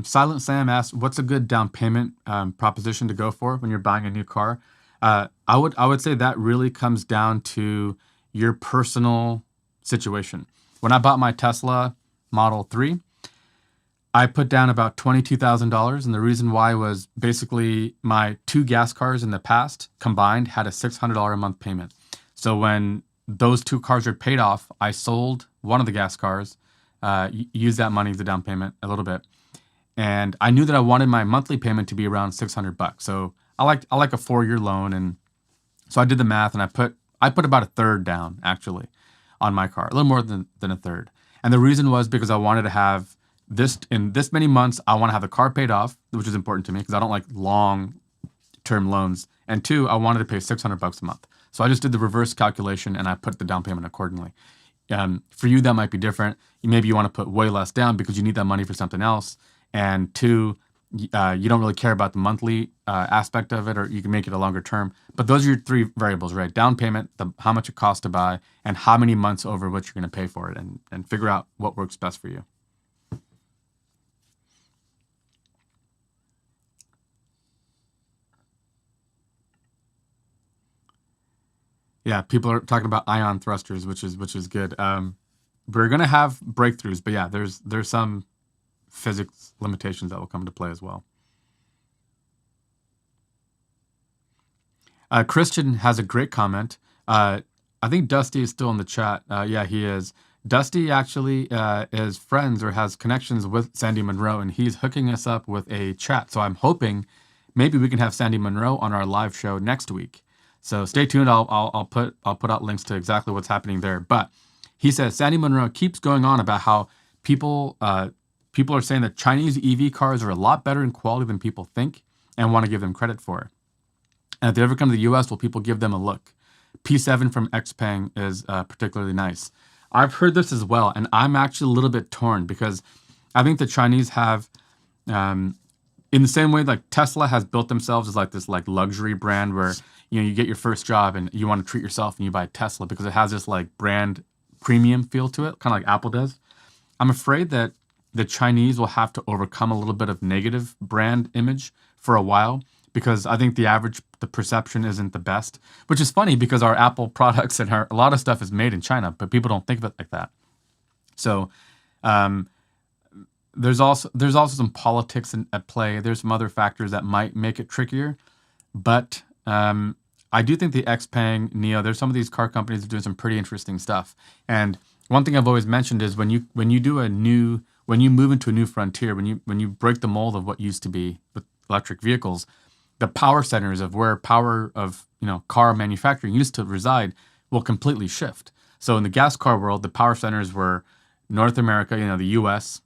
Silent Sam asked, "What's a good down payment proposition to go for when you're buying a new car?" I would say that really comes down to your personal situation. When I bought my Tesla Model 3, I put down about $22,000, and the reason why was basically my two gas cars in the past combined had a $600 a month payment. So when those two cars are paid off, I sold one of the gas cars, used that money as a down payment a little bit, and I knew that I wanted my monthly payment to be around $600. So I like a 4-year loan, and so I did the math, and I put about a third down actually on my car, a little more than a third. And the reason was because I wanted to have this in this many months. I want to have the car paid off, which is important to me because I don't like long term loans. And two, I wanted to pay $600 a month. So I just did the reverse calculation and I put the down payment accordingly. For you, that might be different. Maybe you want to put way less down because you need that money for something else. And two, you don't really care about the monthly aspect of it, or you can make it a longer term. But those are your three variables, right? Down payment, how much it costs to buy, and how many months over which you're going to pay for it, and figure out what works best for you. Yeah, people are talking about ion thrusters, which is good. We're gonna have breakthroughs, but yeah, there's some physics limitations that will come into play as well. Christian has a great comment. I think Dusty is still in the chat. Yeah, he is. Dusty actually is friends or has connections with Sandy Monroe, and he's hooking us up with a chat. So I'm hoping maybe we can have Sandy Monroe on our live show next week. So stay tuned. I'll put out links to exactly what's happening there. But he says Sandy Monroe keeps going on about how people are saying that Chinese EV cars are a lot better in quality than people think and want to give them credit for. And if they ever come to the US, will people give them a look? P7 from Xpeng is particularly nice. I've heard this as well, and I'm actually a little bit torn because I think the Chinese have, in the same way like Tesla has built themselves as like this like luxury brand where you get your first job and you want to treat yourself and you buy Tesla because it has this like brand premium feel to it, kind of like Apple does. I'm afraid that the Chinese will have to overcome a little bit of negative brand image for a while because I think the perception isn't the best, which is funny because our Apple products and a lot of stuff is made in China, but people don't think of it like that. So um, there's also some politics at play. There's some other factors that might make it trickier, but I do think the Xpeng Neo. There's some of these car companies that are doing some pretty interesting stuff. And one thing I've always mentioned is when you move into a new frontier, when you break the mold of what used to be with electric vehicles, the power centers of where power of car manufacturing used to reside will completely shift. So in the gas car world, the power centers were North America, the U.S.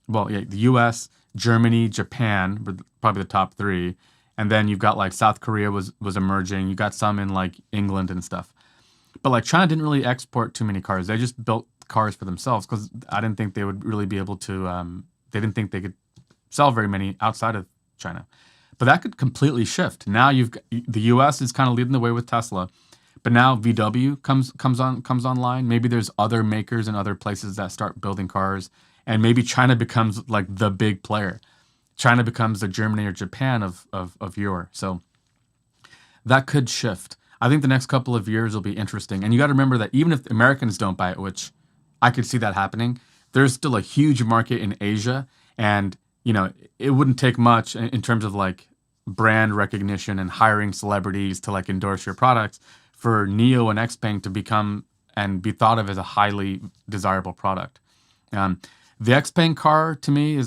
Well, yeah, the U.S., Germany, Japan were probably the top three, and then you've got like South Korea was emerging. You got some in like England and stuff, but like China didn't really export too many cars. They just built cars for themselves because I didn't think they would really be able to. They didn't think they could sell very many outside of China. But that could completely shift. Now the U.S. is kind of leading the way with Tesla, but now VW comes online. Maybe there's other makers in other places that start building cars, and maybe China becomes like the big player. China becomes the Germany or Japan of Europe. So that could shift. I think the next couple of years will be interesting. And you got to remember that even if Americans don't buy it, which I could see that happening, there's still a huge market in Asia, and it wouldn't take much in terms of like brand recognition and hiring celebrities to like endorse your products for Neo and Xpeng to become and be thought of as a highly desirable product. The Xpeng car to me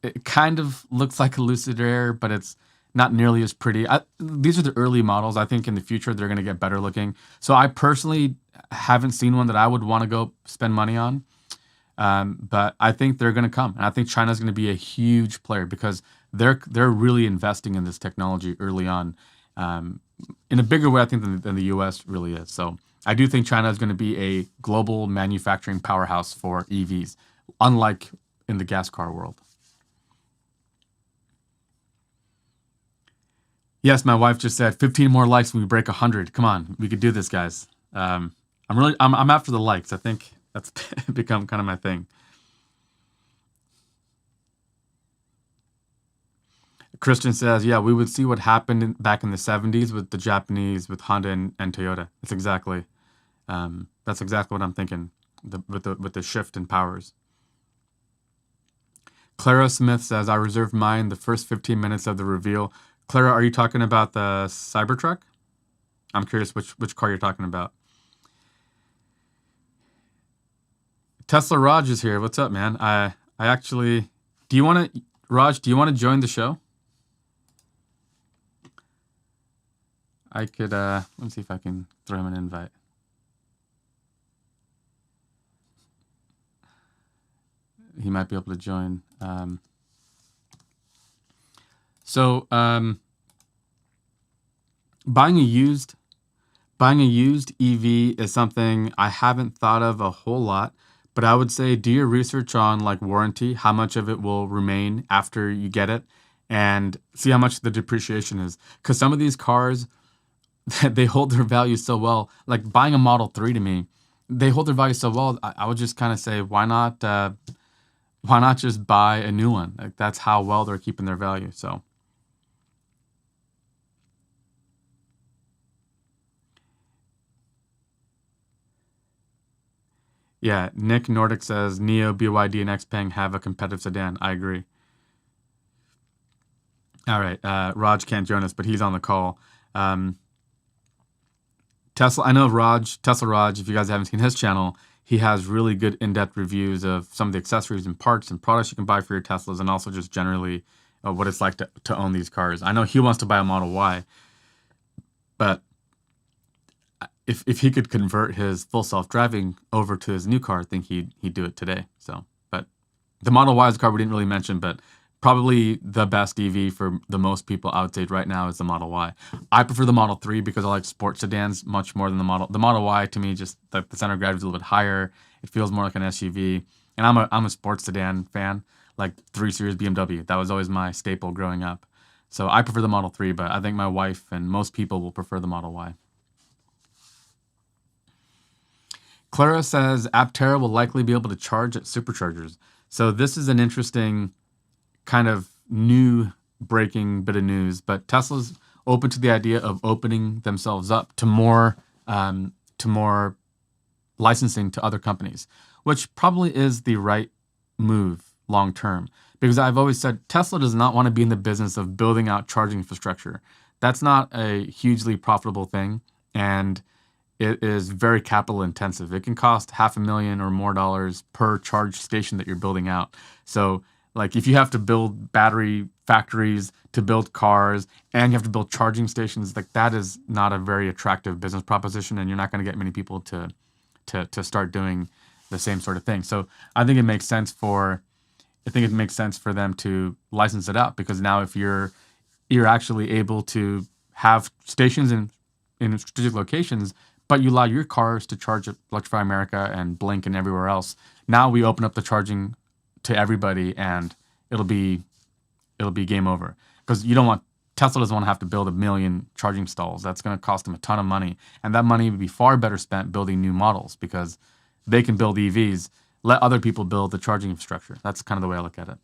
it kind of looks like a Lucid Air, but it's not nearly as pretty. These are the early models. I think in the future they're going to get better looking. So I personally haven't seen one that I would want to go spend money on. But I think they're going to come, and I think China's going to be a huge player because they're really investing in this technology early on. in a bigger way, I think, than the U.S. really is. So I do think China is going to be a global manufacturing powerhouse for EVs, unlike in the gas car world. Yes, my wife just said 15 more likes when we break 100. Come on, we could do this, guys. I'm after the likes. I think that's become kind of my thing. Christian says, yeah, we would see what happened back in the 70s with the Japanese, with Honda and Toyota. That's exactly what I'm thinking with the shift in powers. Clara Smith says, I reserved mine the first 15 minutes of the reveal. Clara, are you talking about the Cybertruck? I'm curious which car you're talking about. Tesla Raj is here. What's up, man? I actually, Raj, do you want to join the show? I could, let me see if I can throw him an invite. He might be able to join. Buying a used EV is something I haven't thought of a whole lot, but I would say do your research on like warranty, how much of it will remain after you get it, and see how much the depreciation is. Because some of these cars, they hold their value so well. Like buying a Model 3 to me, they hold their value so well. I would just kind of say, why not just buy a new one? Like that's how well they're keeping their value. So. Yeah, Nick Nordic says Neo, BYD, and Xpeng have a competitive sedan. I agree. All right, Raj can't join us, but he's on the call. Tesla, I know Tesla Raj, if you guys haven't seen his channel, he has really good in-depth reviews of some of the accessories and parts and products you can buy for your Teslas, and also just generally what it's like to own these cars. I know he wants to buy a Model Y, but if he could convert his full self-driving over to his new car, I think he'd do it today. So, but the Model Y is a car we didn't really mention, but probably the best EV for the most people, I would say right now, is the Model Y. I prefer the Model 3 because I like sports sedans much more than the Model Y. To me, just the center of gravity is a little bit higher. It feels more like an SUV, and I'm a sports sedan fan, like 3 Series BMW. That was always my staple growing up. So I prefer the Model 3, but I think my wife and most people will prefer the Model Y. Clara says Aptera will likely be able to charge at superchargers. So this is an interesting kind of new breaking bit of news, but Tesla's open to the idea of opening themselves up to more licensing to other companies, which probably is the right move long term. Because I've always said Tesla does not want to be in the business of building out charging infrastructure. That's not a hugely profitable thing, and it is very capital intensive. It can cost $500,000 or more dollars per charge station that you're building out. So like if you have to build battery factories to build cars and you have to build charging stations, like that is not a very attractive business proposition, and you're not going to get many people to start doing the same sort of thing. So I think it makes sense for them to license it out, because now if you're actually able to have stations in strategic locations, but you allow your cars to charge at Electrify America and Blink and everywhere else. Now we open up the charging to everybody, and it'll be game over. Because Tesla doesn't want to have to build 1 million charging stalls. That's going to cost them a ton of money, and that money would be far better spent building new models, because they can build EVs. Let other people build the charging infrastructure. That's kind of the way I look at it.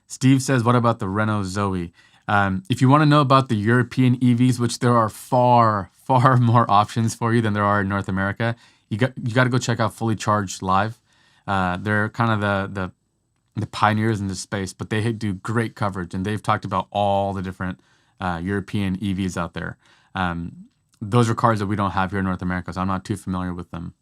Steve says, what about the Renault Zoe? If you want to know about the European EVs, which there are far, far more options for you than there are in North America, you got to go check out Fully Charged Live. They're kind of the pioneers in this space, but they do great coverage, and they've talked about all the different European EVs out there. Those are cars that we don't have here in North America, so I'm not too familiar with them.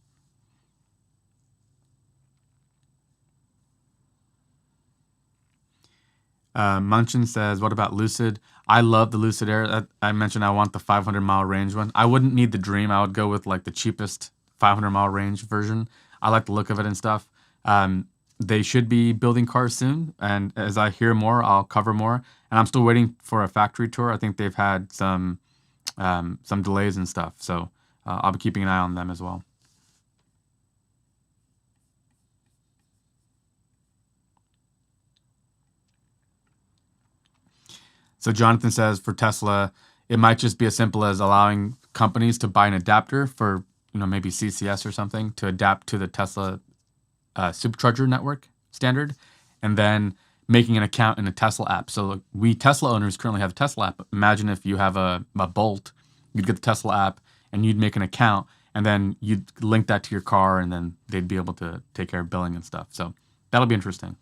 Munchin says, what about Lucid? I love the Lucid Air. I mentioned I want the 500-mile range one. I wouldn't need the Dream. I would go with like the cheapest 500-mile range version. I like the look of it and stuff. they should be building cars soon. And as I hear more, I'll cover more. And I'm still waiting for a factory tour. I think they've had some delays and stuff. So I'll be keeping an eye on them as well. So Jonathan says for Tesla, it might just be as simple as allowing companies to buy an adapter for, maybe CCS or something to adapt to the Tesla supercharger network standard, and then making an account in a Tesla app. So we Tesla owners currently have a Tesla app. Imagine if you have a Bolt, you'd get the Tesla app and you'd make an account, and then you'd link that to your car, and then they'd be able to take care of billing and stuff. So that'll be interesting.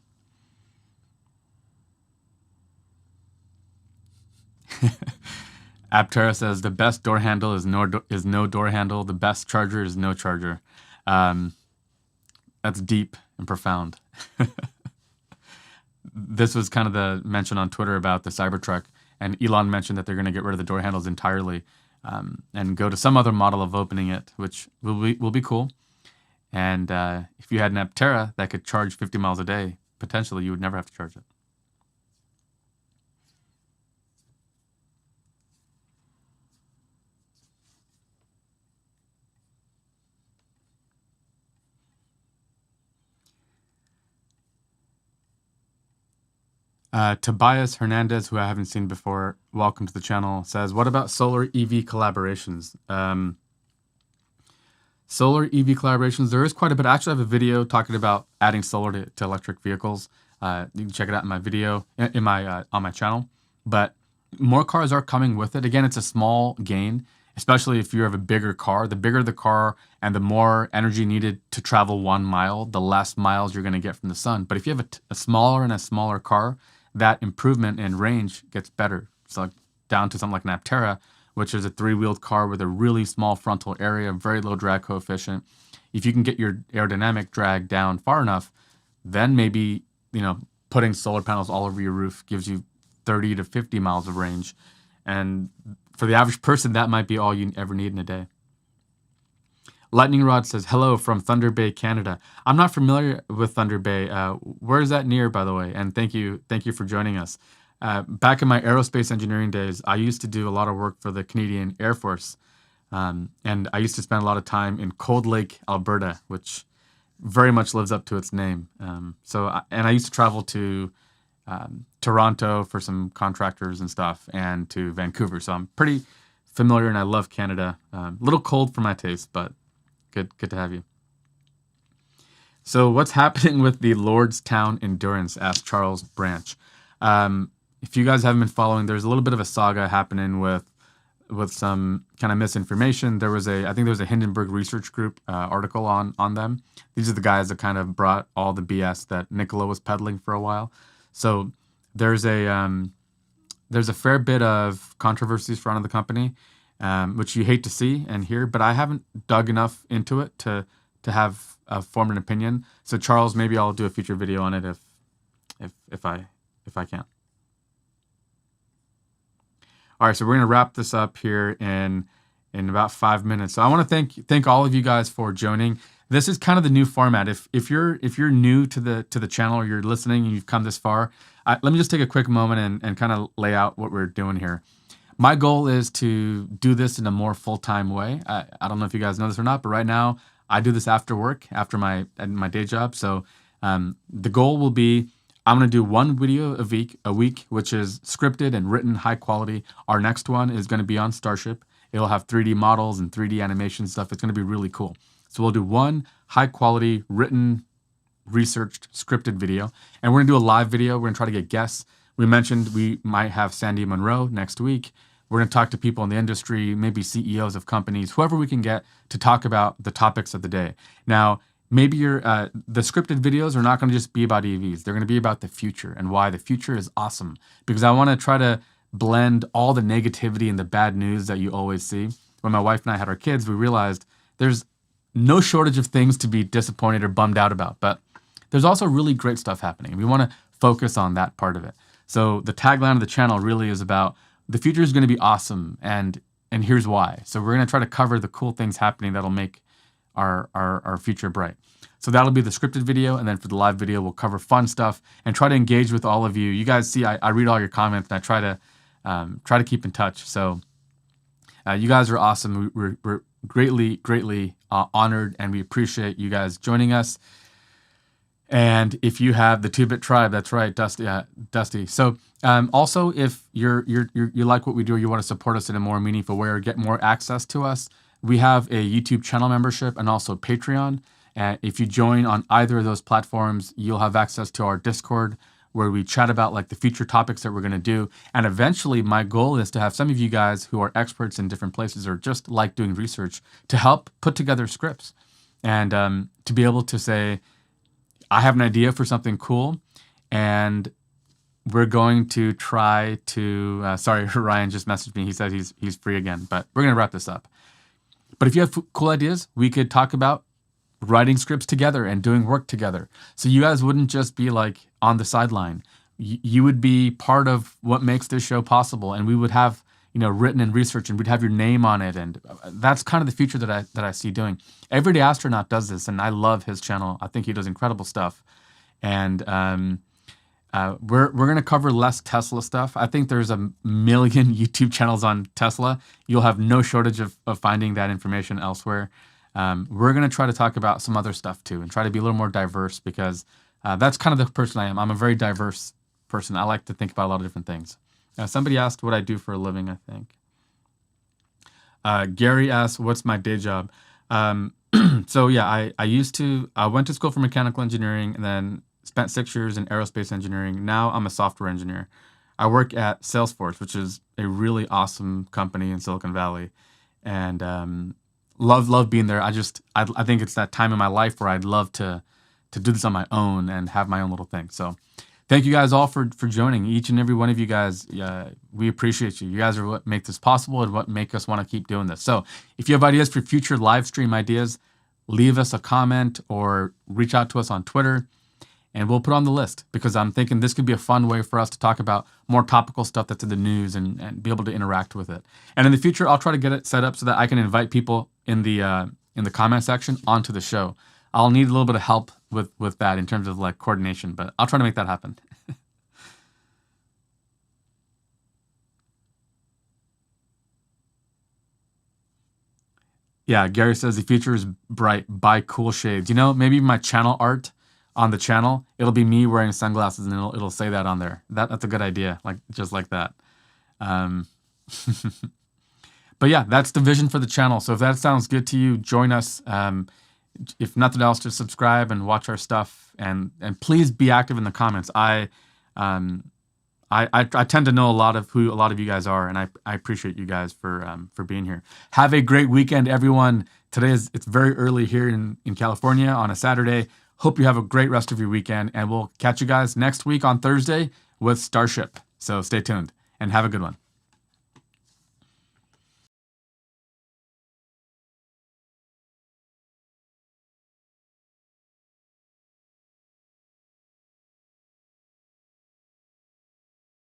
Aptera says the best door handle is no door handle. The best charger is no charger. That's deep and profound. This was kind of the mention on Twitter about the Cybertruck, and Elon mentioned that they're going to get rid of the door handles entirely and go to some other model of opening it, which will be cool. And if you had an Aptera that could charge 50 miles a day, potentially you would never have to charge it. Tobias Hernandez, who I haven't seen before, welcome to the channel, says, what about solar EV collaborations? Solar EV collaborations, there is quite a bit. I actually have a video talking about adding solar to electric vehicles. You can check it out in my video, on my channel. But more cars are coming with it. Again, it's a small gain, especially if you have a bigger car. The bigger the car and the more energy needed to travel 1 mile, the less miles you're going to get from the sun. But if you have a smaller and a smaller car, that improvement in range gets better. So down to something like an Aptera, which is a 3-wheeled car with a really small frontal area, very low drag coefficient. If you can get your aerodynamic drag down far enough, then maybe, putting solar panels all over your roof gives you 30 to 50 miles of range. And for the average person, that might be all you ever need in a day. Lightning Rod says, hello from Thunder Bay, Canada. I'm not familiar with Thunder Bay. Where is that near, by the way? And thank you for joining us. Back in my aerospace engineering days, I used to do a lot of work for the Canadian Air Force. And I used to spend a lot of time in Cold Lake, Alberta, which very much lives up to its name. And I used to travel to Toronto for some contractors and stuff, and to Vancouver. So I'm pretty familiar, and I love Canada. A little cold for my taste, but good to have you. So what's happening with the Lordstown Endurance? Asked Charles Branch. If you guys haven't been following, there's a little bit of a saga happening with some kind of misinformation. I think there was a Hindenburg Research Group article on them. These are the guys that kind of brought all the BS that Nikola was peddling for a while. So there's a fair bit of controversy surrounding the company, which you hate to see and hear, but I haven't dug enough into it to have formed an opinion. So Charles, maybe I'll do a future video on it if I can. All right, so we're gonna wrap this up here in about 5 minutes. So I want to thank all of you guys for joining. This is kind of the new format. If you're new to the channel, or you're listening and you've come this far, let me just take a quick moment and kind of lay out what we're doing here. My goal is to do this in a more full-time way. I don't know if you guys know this or not, but right now I do this after work, after my day job. So the goal will be, I'm going to do one video a week, which is scripted and written, high quality. Our next one is going to be on Starship. It'll have 3D models and 3D animation stuff. It's going to be really cool. So we'll do one high quality, written, researched, scripted video. And we're going to do a live video. We're going to try to get guests. We mentioned we might have Sandy Monroe next week. We're going to talk to people in the industry, maybe CEOs of companies, whoever we can get to talk about the topics of the day. Now, maybe the scripted videos are not going to just be about EVs. They're going to be about the future and why the future is awesome. Because I want to try to blend all the negativity and the bad news that you always see. When my wife and I had our kids, we realized there's no shortage of things to be disappointed or bummed out about. But there's also really great stuff happening. We want to focus on that part of it. So the tagline of the channel really is about the future is going to be awesome, and here's why. So we're going to try to cover the cool things happening that'll make our future bright. So that'll be the scripted video, and then for the live video, we'll cover fun stuff and try to engage with all of you. You guys see, I read all your comments, and I try to keep in touch. So you guys are awesome. We're greatly honored, and we appreciate you guys joining us. And if you have the 2-Bit Tribe, that's right, Dusty. So also, if you like what we do, or you want to support us in a more meaningful way or get more access to us, we have a YouTube channel membership and also Patreon. And if you join on either of those platforms, you'll have access to our Discord, where we chat about like the future topics that we're going to do. And eventually, my goal is to have some of you guys who are experts in different places or just like doing research to help put together scripts, and to be able to say, I have an idea for something cool, and we're going to try to, sorry, Ryan just messaged me. He said he's free again, but we're going to wrap this up. But if you have cool ideas, we could talk about writing scripts together and doing work together. So you guys wouldn't just be like on the sideline. You would be part of what makes this show possible, and we would have, written and research, and we'd have your name on it. And that's kind of the future that I see doing. Everyday Astronaut does this, and I love his channel. I think he does incredible stuff. And we're going to cover less Tesla stuff. I think there's a million YouTube channels on Tesla. You'll have no shortage of finding that information elsewhere. We're going to try to talk about some other stuff too, and try to be a little more diverse, because that's kind of the person I am. I'm a very diverse person. I like to think about a lot of different things. Somebody asked what I do for a living, I think. Gary asked, what's my day job? So yeah, I went to school for mechanical engineering, and then spent 6 years in aerospace engineering. Now I'm a software engineer. I work at Salesforce, which is a really awesome company in Silicon Valley, and love being there. I think it's that time in my life where I'd love to do this on my own and have my own little thing. So thank you guys all for joining. Each and every one of you guys, we appreciate you. You guys are what make this possible and what make us want to keep doing this. So if you have ideas for future live stream ideas, leave us a comment or reach out to us on Twitter, and we'll put on the list, because I'm thinking this could be a fun way for us to talk about more topical stuff that's in the news and be able to interact with it. And in the future, I'll try to get it set up so that I can invite people in the comment section onto the show. I'll need a little bit of help with that in terms of like coordination, but I'll try to make that happen. Yeah, Gary says the future is bright. Buy cool shades. Maybe my channel art on the channel, it'll be me wearing sunglasses, and it'll say that on there. That's a good idea, just like that. But yeah, that's the vision for the channel. So if that sounds good to you, join us. If nothing else, just subscribe and watch our stuff, and please be active in the comments. I tend to know a lot of you guys are, and I appreciate you guys for being here. Have a great weekend, everyone. It's very early here in California on a Saturday. Hope you have a great rest of your weekend, and we'll catch you guys next week on Thursday with Starship. So stay tuned and have a good one.